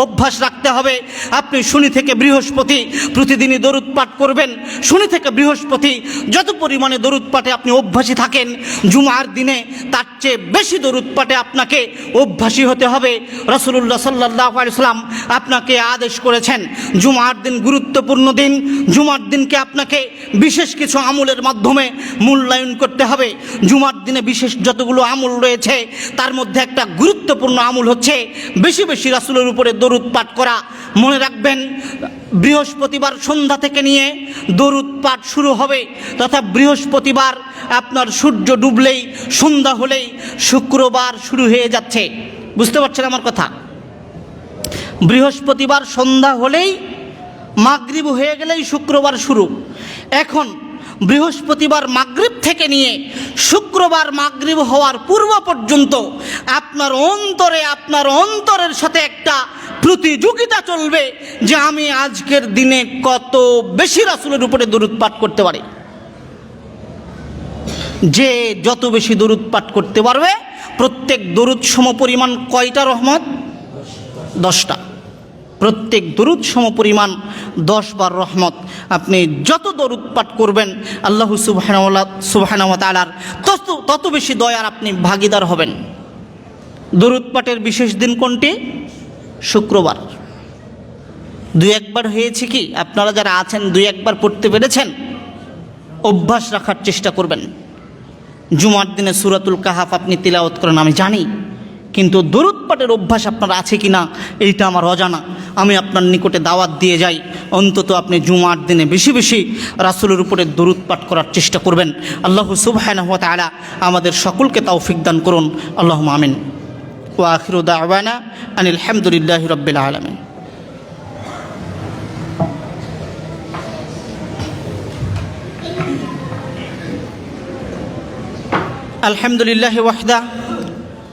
অভ্যাস রাখতে হবে। আপনি শনি থেকে বৃহস্পতি প্রতিদিনই দরুদ পাঠ করবেন। শনি থেকে বৃহস্পতি যত পরিমাণে দরুদ পাঠে আপনি অভ্যাসী থাকেন, জুমার দিনে তার চেয়ে বেশি দরুদ পাঠে আপনাকে অভ্যাসী হতে হবে। রাসূলুল্লাহ সাল্লাল্লাহু আলাইহি ওয়াসাল্লাম আপনাকে আদেশ করেছেন, জুমার দিন গুরুত্বপূর্ণ দিন, জুমার দিনকে আপনাকে বিশেষ কিছু আমলের মাধ্যমে মূল্যায়ন করতে হবে। জুমার দিনে বিশেষ যতগুলো আমল রয়েছে তার মধ্যে একটা গুরুত্বপূর্ণ আমল হচ্ছে বেশি বেশি রাসূলের উপরে দরুদ পাঠ করা। মনে রাখবেন, বৃহস্পতিবার সন্ধ্যা থেকে নিয়ে দরুদ পাঠ শুরু হবে, তথা বৃহস্পতিবার আপনার সূর্য ডুবলেই, সন্ধ্যা হলেই শুক্রবার শুরু হয়ে যাচ্ছে। বুঝতে পারছেন আমার কথা? বৃহস্পতিবার সন্ধ্যা হলেই, মাগরিব হয়ে গেলেই শুক্রবার শুরু। এখন বৃহস্পতিবার মাগরিব থেকে নিয়ে শুক্রবার মাগরিব হওয়ার পূর্ব পর্যন্ত আপনার অন্তরের সাথে একটা প্রতিযোগিতা চলবে যে আমি আজকের দিনে কত বেশি রাসূলের উপরে দরুদ পাঠ করতে পারি। যে যত বেশি দরুদ পাঠ করতে পারবে, প্রত্যেক দরুদ সমপরিমাণ কয়টা রহমত? 10টা। প্রত্যেক দরুদ সমপরিমাণ 10 বার রহমত। আপনি যত দরুদ পাঠ করবেন আল্লাহ সুবহানাহু ওয়া তাআলার তত বেশি দয়ার আপনি ভাগীদার হবেন। দরুদ পাঠের বিশেষ দিন কোনটি? শুক্রবার। 2-1 বার হয়েছে কি? আপনারা যারা আছেন 2-1 বার পড়তে পেরেছেন? অভ্যাস রাখার চেষ্টা করবেন। জুমার দিনে সূরাতুল কাহাফ আপনি তিলাওয়াত করেন আমি জানি, কিন্তু দরুদ পাঠের অভ্যাস আপনার আছে কি না এইটা আমার অজানা। আমি আপনার নিকটে দাওয়াত দিয়ে যাই, অন্তত আপনি জুমার দিনে বেশি বেশি রাসূলের উপরে দরুদ পাঠ করার চেষ্টা করবেন। আল্লাহ সুবহানাহু ওয়া তাআলা আমাদের সকলকে তৌফিক দান করুন। আল্লাহুম্মা আমিন। ওয়া আখিরু দাওয়ানা আনিল হামদুলিল্লাহি রাব্বিল আলামিন। আলহামদুলিল্লাহি ওয়াহদা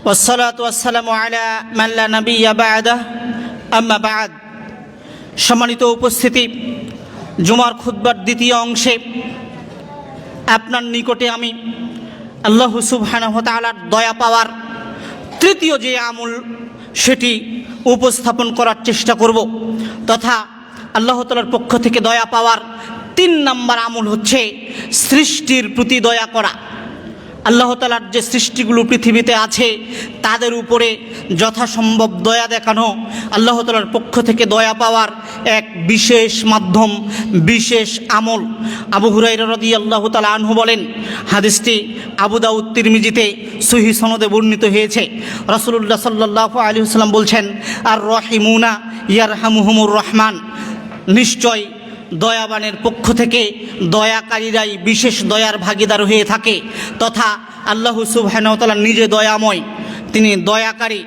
ওয়াসসালাতু ওয়াসসালামু আলা মান লা নাবিয়্যা বা'দা আম্মা বা'দ। সম্মানিত উপস্থিতি, জুমার খুতবার দ্বিতীয় অংশে আপনার নিকটে আমি আল্লাহ সুবহানাহু ওয়া তাআলার দয়া পাওয়ার তৃতীয় যে আমল সেটি উপস্থাপন করার চেষ্টা করব, তথা আল্লাহ তাআলার পক্ষ থেকে দয়া পাওয়ার 3 নম্বর আমল হচ্ছে সৃষ্টির প্রতি দয়া করা। আল্লাহ তাআলার যে সৃষ্টিগুলো পৃথিবীতে আছে তাদের উপরে যথাসম্ভব দয়া দেখানো আল্লাহ তাআলার পক্ষ থেকে দয়া পাওয়ার এক বিশেষ মাধ্যম, বিশেষ আমল। আবু হুরায়রা রাদিয়াল্লাহু তাআলা আনহু বলেন, হাদিসটি আবু দাউদ তিরমিজিতে সহিহ সনদে বর্ণিত হয়েছে। রাসূলুল্লাহ সাল্লাল্লাহু আলাইহি ওয়াসাল্লাম বলছেন, আর রহিমুনা ইয়ারহামুহুমুর রহমান, নিশ্চয় দয়াবানের পক্ষ থেকে দয়াকারীরাই বিশেষ দয়ার ভাগীদার হয়ে থাকে, তথা আল্লাহ সুবহানাহু ওয়া তাআলা নিজে দয়াময়, তিনি দয়াকারী।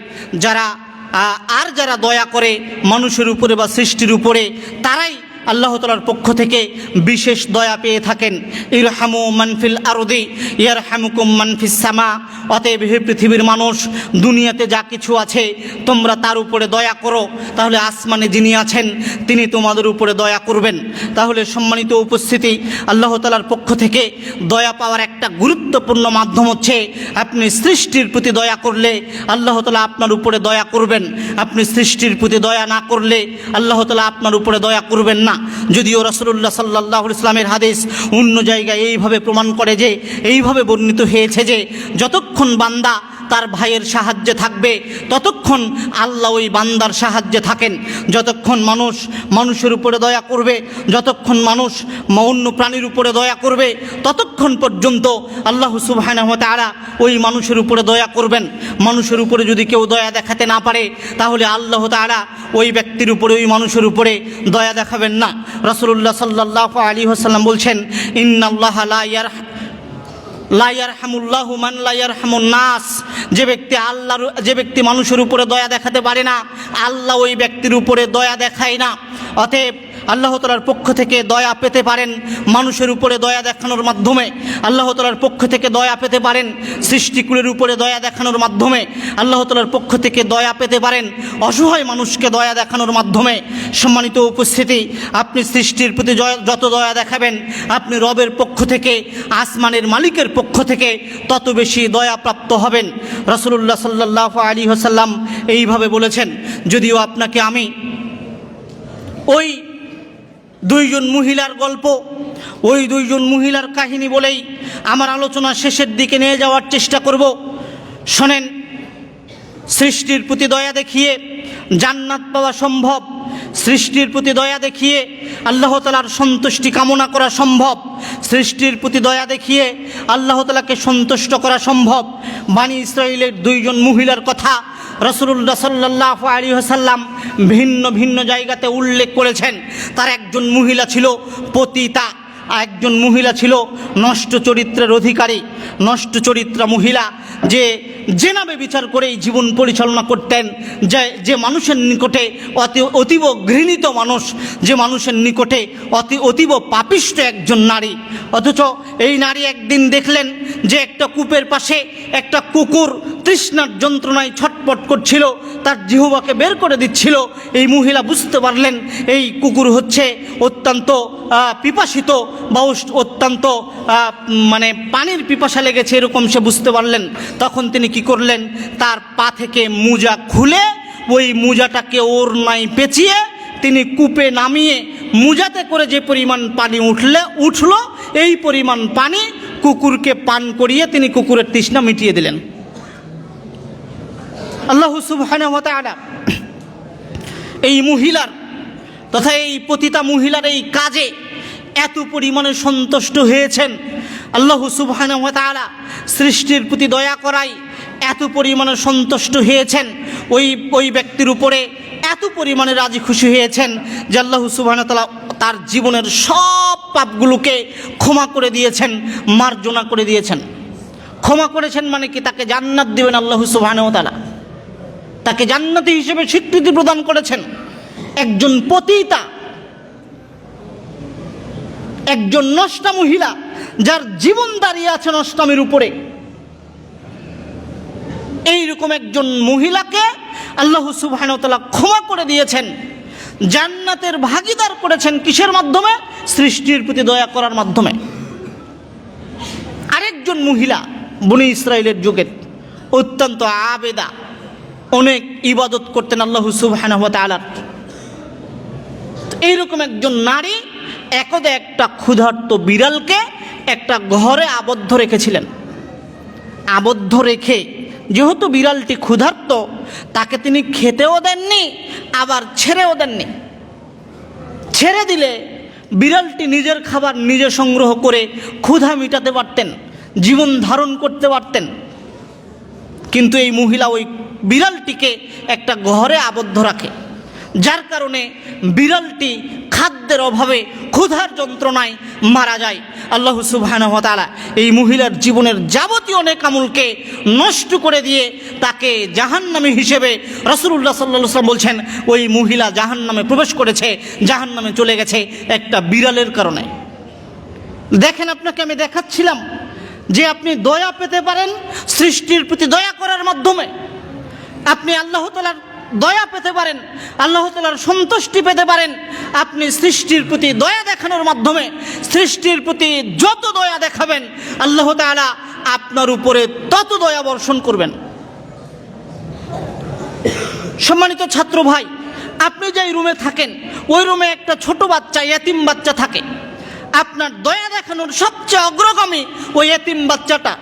যারা দয়া করে মানুষের উপরে বা সৃষ্টির উপরে, তারাই আল্লাহ তাআলার পক্ষ থেকে বিশেষ দয়া পেয়ে থাকেন। ইরহামু মান ফিল আরদি ইয়ারহামুকুম মান ফিস সামা। অতএব হে পৃথিবীর মানুষ, দুনিয়াতে যা কিছু আছে তোমরা তার উপরে দয়া করো, তাহলে আসমানে যিনি আছেন তিনি তোমাদের উপরে দয়া করবেন। তাহলে সম্মানিত উপস্থিতি, আল্লাহ তাআলার পক্ষ থেকে দয়া পাওয়ার একটা গুরুত্বপূর্ণ মাধ্যম হচ্ছে আপনি সৃষ্টির প্রতি দয়া করলে আল্লাহ তাআলা আপনার উপরে দয়া করবেন। আপনি সৃষ্টির প্রতি দয়া না করলে আল্লাহ তাআলা আপনার উপরে দয়া করবেন না। যদিও রাসূলুল্লাহ সাল্লাল্লাহু আলাইহি ওয়াসাল্লামের হাদিস অন্য জায়গায় এইভাবে প্রমাণ করে যে, এইভাবে বর্ণিত হয়েছে যে, যতক্ষণ বান্দা তার ভাইয়ের সাহায্যে থাকবে ততক্ষণ আল্লাহ ওই বান্দার সাহায্যে থাকেন। যতক্ষণ মানুষ মানুষের উপরে দয়া করবে, যতক্ষণ মানুষ অন্য প্রাণীর উপরে দয়া করবে, ততক্ষণ পর্যন্ত আল্লাহ সুবহানাহু ওয়া তাআলা ওই মানুষের উপরে দয়া করবেন। মানুষের উপরে যদি কেউ দয়া দেখাতে না পারে, তাহলে আল্লাহ তাআলা ওই ব্যক্তির উপরে, ওই মানুষের উপরে দয়া দেখাবেন না। রাসূলুল্লাহ সাল্লাল্লাহু আলাইহি ওয়াসাল্লাম বলছেন, ইন্নাল্লাহা লা ইয়ারহামুল্লাহু মান লা ইয়ারহামুন নাস। যে ব্যক্তি মানুষের উপরে দয়া দেখাতে পারে না, আল্লাহ ওই ব্যক্তির উপরে দয়া দেখায় না। অতএব আল্লাহ তাআলার পক্ষ থেকে দয়া পেতে পারেন মানুষের উপরে দয়া দেখানোর মাধ্যমে, আল্লাহ তাআলার পক্ষ থেকে দয়া পেতে পারেন সৃষ্টিকুলের উপরে দয়া দেখানোর মাধ্যমে, আল্লাহ তাআলার পক্ষ থেকে দয়া পেতে পারেন অসহায় মানুষকে দয়া দেখানোর মাধ্যমে। সম্মানিত উপস্থিতি, আপনি সৃষ্টির প্রতি যত দয়া দেখাবেন, আপনি রবের পক্ষ থেকে, আসমানের মালিকের পক্ষ থেকে তত বেশি দয়া প্রাপ্ত হবেন। রাসূলুল্লাহ সাল্লাল্লাহু আলাইহি ওয়াসাল্লাম এইভাবে বলেছেন। যদিও আপনাকে আমি ওই 2 জন মহিলার গল্প, ওই 2 জন মহিলার কাহিনী বলেই আমার আলোচনা শেষের দিকে নিয়ে যাওয়ার চেষ্টা করব। শোনেন, সৃষ্টির প্রতি দয়া দেখিয়ে জান্নাত পাওয়া সম্ভব, সৃষ্টির প্রতি দয়া দেখিয়ে আল্লাহ তাআলার সন্তুষ্টি কামনা করা সম্ভব, সৃষ্টির প্রতি দয়া দেখিয়ে আল্লাহ তাআলাকে সন্তুষ্ট করা সম্ভব। বনী ইসরাইলের 2 জন মহিলার কথা রাসূলুল্লাহ সাল্লাল্লাহু আলাইহি ওয়াসাল্লাম ভিন্ন ভিন্ন জায়গাতে উল্লেখ করেছেন। তার একজন মহিলা ছিল পতিতা, একজন মহিলা ছিল নষ্ট চরিত্রের অধিকারী, নষ্ট চরিত্রা মহিলা, যে জেনাবে বিচার করেই জীবন পরিচালনা করতেন, যে মানুষের নিকটে অতীব ঘৃণিত মানুষ, যে মানুষের নিকটে অতীব পাপিষ্ট একজন নারী। অথচ এই নারী একদিন দেখলেন যে একটা কূপের পাশে একটা কুকুর তৃষ্ণার যন্ত্রণায় ছটপট করছিল, তার জিহ্বাকে বের করে দিচ্ছিল। এই মহিলা বুঝতে পারলেন এই কুকুর হচ্ছে অত্যন্ত পিপাসিত বা অত্যন্ত পানির পিপাসা লেগেছে, এরকম সে বুঝতে পারলেন। তখন তিনি কি করলেন, তার পা থেকে মোজা খুলে ওই মোজাটাকে ওড়নায় পেঁচিয়ে তিনি কূপে নামিয়ে মুজাতে করে যে পরিমাণ পানি উঠল এই পরিমাণ পানি কুকুরকে পান করিয়ে তিনি কুকুরের তৃষ্ণা মিটিয়ে দিলেন। আল্লাহ সুবহানাহু ওয়া তাআলা এই মহিলার তথা এই পতিতা মহিলার এই কাজে এত পরিমাণে সন্তুষ্ট হয়েছেন। আল্লাহ সুবহানাহু ওয়া তাআলা সৃষ্টির প্রতি দয়া করায় এত পরিমাণে সন্তুষ্ট হয়েছেন, ওই ব্যক্তির উপরে এত পরিমাণে রাজি খুশি হয়েছেন যে আল্লাহ সুবহানাহু ওয়া তাআলা তার জীবনের সব পাপগুলোকে ক্ষমা করে দিয়েছেন, মার্জনা করে দিয়েছেন। ক্ষমা করেছেন মানে কি? তাকে জান্নাত দিবেন আল্লাহ সুবহানাহু ওয়া তাআলা, তাকে জান্নাতি হিসেবে স্বীকৃতি প্রদান করেছেন। একজন পতিতা, একজন নষ্টা মহিলা যার জীবন দাঁড়িয়ে আছে নষ্টামির উপরে, এইরকম একজন মহিলাকে আল্লাহ সুবহানাহু ওয়া তাআলা ক্ষমা করে দিয়েছেন, জান্নাতের ভাগীদার করেছেন। কিসের মাধ্যমে? সৃষ্টির প্রতি দয়া করার মাধ্যমে। আরেকজন মহিলা বনি ইসরাইলের যুগের অত্যন্ত আবেদা, অনেক ইবাদত করতেন আল্লাহ সুবহানাহু ওয়া তাআলার। এইরকম একজন নারী একদা একটা ক্ষুধার্ত বিড়ালকে একটা ঘরে আবদ্ধ রেখেছিলেন। আবদ্ধ রেখে যেহেতু বিড়ালটি ক্ষুধার্ত, তাকে তিনি খেতেও দেননি আবার ছেড়েও দেননি। ছেড়ে দিলে বিড়ালটি নিজের খাবার নিজে সংগ্রহ করে ক্ষুধা মিটাতে পারতেন, জীবন ধারণ করতে পারতেন। কিন্তু এই মহিলা ওই বিড়ালটিকে একটা ঘরে আবদ্ধ রাখে, যার কারণে বিড়ালটি খাদ্যের অভাবে ক্ষুধার যন্ত্রণায় মারা যায়। আল্লাহ সুবহানাহু ওয়া তাআলা এই মহিলার জীবনের যাবতীয় নেক আমলকে নষ্ট করে দিয়ে তাকে জাহান্নামী হিসেবে রাসূলুল্লাহ সাল্লাল্লাহু আলাইহি ওয়াসাল্লাম বলছেন ওই মহিলা জাহান্নামে প্রবেশ করেছে, জাহান্নামে চলে গেছে একটা বিড়ালের কারণে। দেখেন, আপনাকে আমি দেখাচ্ছিলাম যে আপনি দয়া পেতে পারেন সৃষ্টির প্রতি দয়া করার মাধ্যমে। আপনি আল্লাহ তাআলার দয়া পেতে পারেন, আল্লাহ তাআলার সন্তুষ্টি পেতে পারেন আপনি সৃষ্টির প্রতি দয়া দেখানোর মাধ্যমে। সৃষ্টির প্রতি যত দয়া দেখাবেন আল্লাহ তাআলা আপনার উপরে তত দয়া বর্ষণ করবেন। সম্মানিত ছাত্র ভাই, আপনি যেই রুমে থাকেন ওই রুমে একটা ছোট বাচ্চা, এতিম বাচ্চা থাকে। আপনার দয়া দেখানোর সবচেয়ে অগ্রগামী ওই এতিম বাচ্চাটা।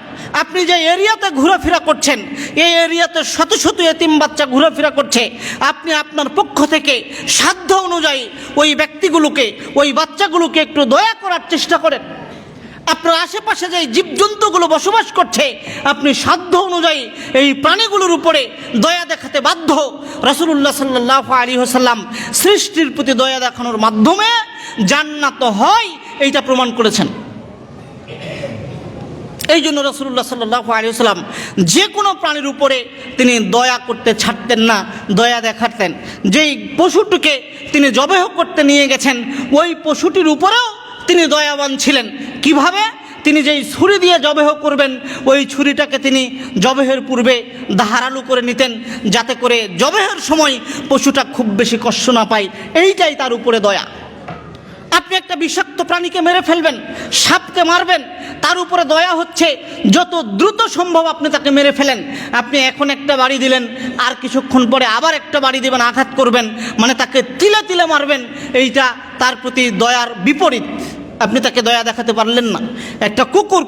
আপনি যে এরিয়াতে ঘোরাফেরা করছেন এই এরিয়াতে শত শত এতিম বাচ্চা ঘোরাফেরা করছে। আপনি আপনার পক্ষ থেকে সাধ্য অনুযায়ী ওই ব্যক্তিগুলোকে, ওই বাচ্চাগুলোকে একটু দয়া করার চেষ্টা করেন। আপনার আশেপাশে যে জীবজন্তুগুলো বসবাস করছে আপনি সাধ্য অনুযায়ী এই প্রাণীগুলোর উপরে দয়া দেখাতে বাধ্য। রাসূলুল্লাহ সাল্লাল্লাহু আলাইহি ওয়াসাল্লাম সৃষ্টির প্রতি দয়া দেখানোর মাধ্যমে জান্নাত হয় এইটা প্রমাণ করেছেন। এই জন্য রাসূলুল্লাহ সাল্লাল্লাহু আলাইহি ওয়াসাল্লাম যে কোনো প্রাণীর উপরে তিনি দয়া করতে ছাড়তেন না, দয়া দেখাতেন। যেই পশুটিকে তিনি জবেহ করতে নিয়ে গেছেন ওই পশুটির উপরেও তিনি দয়াবান ছিলেন। কিভাবে? তিনি যেই ছুরি দিয়ে জবেহ করবেন ওই ছুরিটাকে তিনি জবেহের পূর্বে ধারালো করে নিতেন, যাতে করে জবেহের সময় পশুটা খুব বেশি কষ্ট না পায়। এইটাই তার উপরে দয়া। আপনি একটা বিষাক্ত প্রাণীকে মেরে ফেলবেন, সাপকে মারবেন, তার উপরে দয়া হচ্ছে যত দ্রুত সম্ভব আপনি তাকে মেরে ফেলেন। আপনি এখন একটা বাড়ি দিলেন, আর কিছুক্ষণ পরে আবার একটা বাড়ি দিবেন, আঘাত করবেন, মানে তাকে তিলে তিলে মারবেন। এইটা তার প্রতি দয়ার বিপরীত। আপনি তাকে দয়া দেখাতে পারলেন না। একটা কুকুর,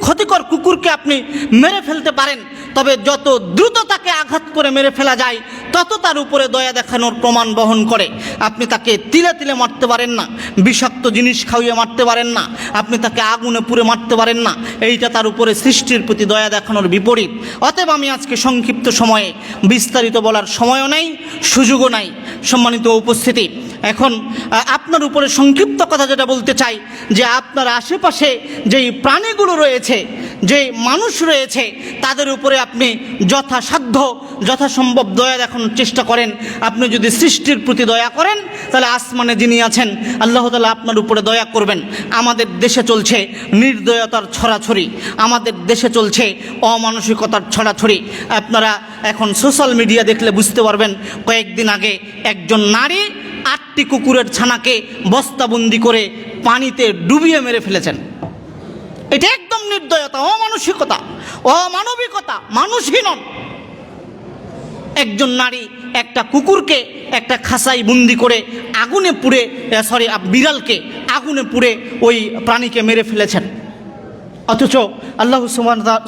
ক্ষতিকর কুকুরকে আপনি মেরে ফেলতে পারেন, তবে যত দ্রুত তাকে আঘাত করে মেরে ফেলা যায় তত তার উপরে দয়া দেখানোর প্রমাণ বহন করে। আপনি তাকে তিলে তিলে মারতে পারেন না, বিষাক্ত জিনিস খাইয়ে মারতে পারেন না, আপনি তাকে আগুনে পুড়ে মারতে পারেন না। এইটা তার উপরে সৃষ্টির প্রতি দয়া দেখানোর বিপরীত। অতএব আমি আজকে সংক্ষিপ্ত সময়ে বিস্তারিত বলার সময়ও নাই, সুযোগও নাই। সম্মানিত উপস্থিতি, এখন আপনার উপরে সংক্ষিপ্ত কথা যেটা বলতে চাই যে আপনার আশেপাশে যেই প্রাণীগুলো রয়েছে, যে মানুষ রয়েছে, তাদের উপরে আপনি যথাসাধ্য যথাসম্ভব দয়া দেখানোর চেষ্টা করেন। আপনি যদি সৃষ্টির প্রতি দয়া করেন তাহলে আসমানে যিনি আছেন আল্লাহ তাআলা আপনার উপরে দয়া করবেন। আমাদের দেশে চলছে নির্দয়তার ছড়াছড়ি, আমাদের দেশে চলছে অমানসিকতার ছড়াছড়ি। আপনারা এখন সোশ্যাল মিডিয়া দেখলে বুঝতে পারবেন, কয়েকদিন আগে একজন নারী 8টি কুকুরের ছানাকে বস্তাবন্দি করে পানিতে ডুবিয়ে মেরে ফেলেছেন। এটা একদম নির্দয়তা, অমানসিকতা, অমানবিকতা, মানুষহীন। একজন নারী একটা কুকুরকে একটা খাঁচায় বন্দি করে আগুনে পুড়ে বিড়ালকে আগুনে পুড়ে ওই প্রাণীকে মেরে ফেলেছেন। অথচ আল্লাহ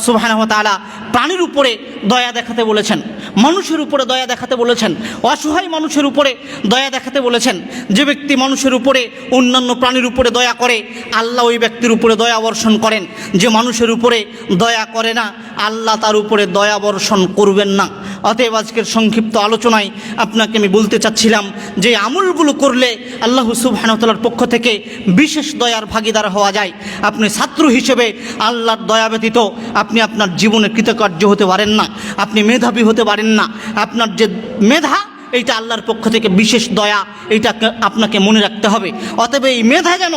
সুবহানাহু ওয়া তাআলা প্রাণীর উপরে দয়া দেখাতে বলেছেন, মানুষের উপরে দয়া দেখাতে বলেছেন, অসহায় মানুষের উপরে দয়া দেখাতে বলেছেন। যে ব্যক্তি মানুষের উপরে অন্যান্য প্রাণীর উপরে দয়া করে আল্লাহ ওই ব্যক্তির উপরে দয়া বর্ষণ করেন। যে মানুষের উপরে দয়া করে না আল্লাহ তার উপরে দয়া বর্ষণ করবেন না। অতএব আজকের সংক্ষিপ্ত আলোচনায় আপনাকে আমি বলতে চাচ্ছিলাম যে আমলগুলো করলে আল্লাহ সুবহানাহু ওয়া তাআলার পক্ষ থেকে বিশেষ দয়ার ভাগীদার হওয়া যায়। আপনি ছাত্র হিসেবে আল্লাহর দয়া ব্যতীত আপনি আপনার জীবনে কৃতকার্য হতে পারেন না, আপনি মেধাবী হতে পারেন না। আপনার যে মেধা এইটা আল্লাহর পক্ষ থেকে বিশেষ দয়া, এইটা আপনাকে মনে রাখতে হবে। অতএব এই মেধা যেন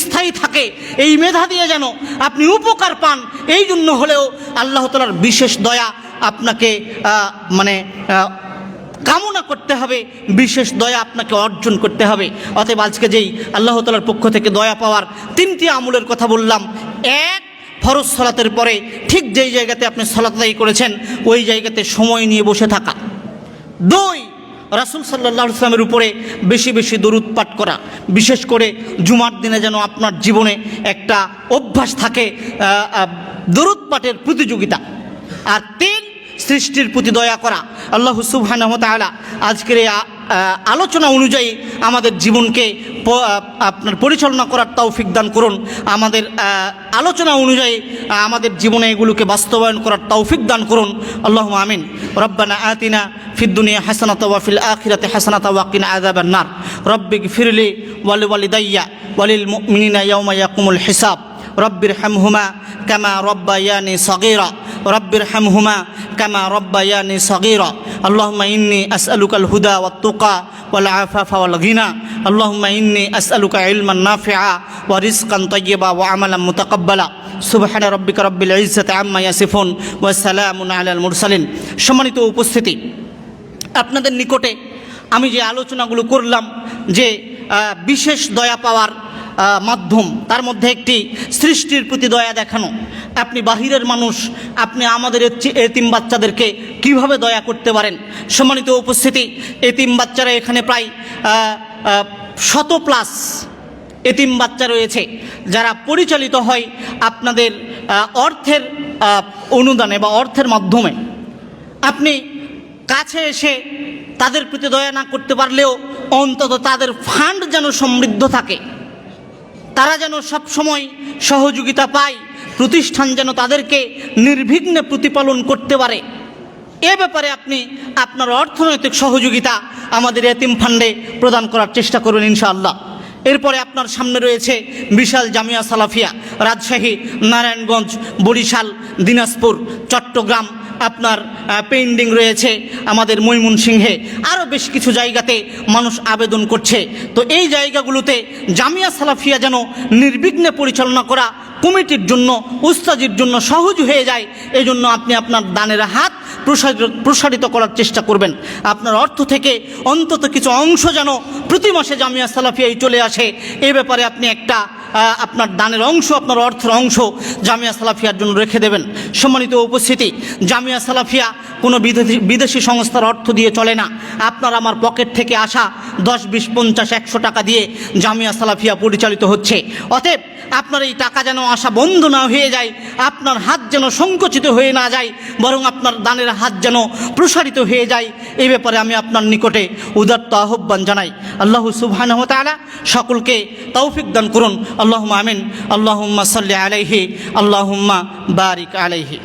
স্থায়ী থাকে, এই মেধা দিয়ে যেন আপনি উপকার পান, এই জন্য হলেও আল্লাহ তাআলার বিশেষ দয়া আপনাকে কামনা করতে হবে, বিশেষ দয়া আপনাকে অর্জন করতে হবে। অতএব আজকে যেই আল্লাহ তাআলার পক্ষ থেকে দয়া পাওয়ার 3টি আমলের কথা বললাম, 1 ফরজ সালাতের পরে ঠিক যেই জায়গাতে আপনি সালাত আদায় করেছেন ওই জায়গাতে সময় নিয়ে বসে থাকা। 2 রাসূল সাল্লাল্লাহু আলাইহি ওয়াসাল্লামের উপরে বেশি বেশি দরুদ পাঠ করা, বিশেষ করে জুমার দিনে যেন আপনার জীবনে একটা অভ্যাস থাকে দরুদ পাঠের প্রতিযোগিতা। আর 3 সৃষ্টির প্রতি দয়া করা। আল্লাহ সুবহানাহু ওয়া তাআলা আজকের এই আলোচনা অনুযায়ী আমাদের জীবনকে আপনার পরিচালনা করার তৌফিক দান করুন। আমাদের আলোচনা অনুযায়ী আমাদের জীবনে এগুলোকে বাস্তবায়ন করার তৌফিক দান করুন। আল্লাহুম্মা আমিন। রব্বানা আতিনা ফিদ দুনিয়া হাসানাতাও ওয়া ফিল আখিরাতি হাসানাতাও ওয়া কিনা আযাবান নার। রব্বিগফিরলি ওয়া লিওয়ালিদাইয়া ওয়া লিল মুমিনিনা ইয়াওমা ইয়াকুমুল হিসাব। রব্বিরহামহুমা কামা রব্বায়ানি সগীরা। রব্বিরহামহুমা কামা রব্বায়ানি সগীরা। আল্লাহুম্মা ইন্নী আসআলুকাল হুদা ওয়াত তুকা ওয়াল আফাফা ওয়াল গিনা। আল্লাহুম্মা ইন্নী আসআলুকা ইলমান নাফিআ ওয়া রিজকান তাইয়্যিবা ওয়া আমালান মুতাকাব্বালা। সুবহানা রাব্বিকা রাব্বিল ইজ্জাতি আম্মা ইয়াসিফুন ওয়া সালামুন আলাল মুরসালিন। সম্মানিত উপস্থিতি, আপনাদের নিকটে আমি যে আলোচনাগুলো করলাম যে বিশেষ দয়া পাওয়ার মাধ্যম, তার মধ্যে একটি সৃষ্টির প্রতি দয়া দেখানো। আপনি বাহিরের মানুষ, আপনি আমাদের এতিম বাচ্চাদেরকে কিভাবে দয়া করতে পারেন। সম্মানিত উপস্থিতি, এতিম বাচ্চারা এখানে প্রায় 100+ এতিম বাচ্চা রয়েছে যারা পরিচালিত হয় আপনাদের অর্থের অনুদানে বা অর্থের মাধ্যমে। আপনি কাছে এসে তাদের প্রতি দয়া না করতে পারলেও অন্তত তাদের ফান্ড যেন সমৃদ্ধ থাকে, তারা যেন সব সময় সহযোগিতা পায়, প্রতিষ্ঠান যেন তাদেরকে নির্বিঘ্নে প্রতিপালন করতে পারে। এ ব্যাপারে আপনি আপনার অর্থনৈতিক সহযোগিতা আমাদের এতিম ফান্ডে প্রদান করার চেষ্টা করবেন ইনশাআল্লাহ। এরপরে আপনার সামনে রয়েছে বিশাল জামিয়া সালাফিয়া, রাজশাহী, নারায়ণগঞ্জ, বরিশাল, দিনাজপুর, চট্টগ্রাম, আপনার পেন্ডিং রয়েছে আমাদের ময়মনসিংহে, আরও বেশ কিছু জায়গাতে মানুষ আবেদন করছে। তো এই জায়গাগুলোতে জামিয়া সালাফিয়া যেন নির্বিঘ্নে পরিচালনা করা কমিটির জন্য, উস্তাজির জন্য সহজ হয়ে যায়, এই জন্য আপনি আপনার দানের হাত প্রসারিত করার চেষ্টা করবেন। আপনার অর্থ থেকে অন্তত কিছু অংশ যেন প্রতি মাসে জামিয়া সালাফিয়ায় চলে আসে, এ ব্যাপারে আপনি একটা আপনার দানের অংশ, আপনার অর্থের অংশ জামিয়া সালাফিয়ার জন্য রেখে দেবেন। সম্মানিত উপস্থিতি, জামিয়া সালাফিয়া কোনো বিদেশি সংস্থার অর্থ দিয়ে চলে না। আপনার আমার পকেট থেকে আসা 10, 20, 50, 100 টাকা দিয়ে জামিয়া সালাফিয়া পরিচালিত হচ্ছে। অতএব আপনার এই টাকা যেন আসা বন্ধ না হয়ে যায়, আপনার হাত যেন সংকুচিত হয়ে না যায়, বরং আপনার দানের হাত যেন প্রসারিত হয়ে যায়, এই ব্যাপারে আমি আপনার নিকটে উদাত্ত আহ্বান জানাই। আল্লাহ সুবহানাহু ওয়া তাআলা সকলকে তৌফিক দান করুন। আল্লাহুম্মা আমিন। আল্লাহুম্মা সাল্লি আলাইহি, আল্লাহুম্মা বারিক আলাইহি।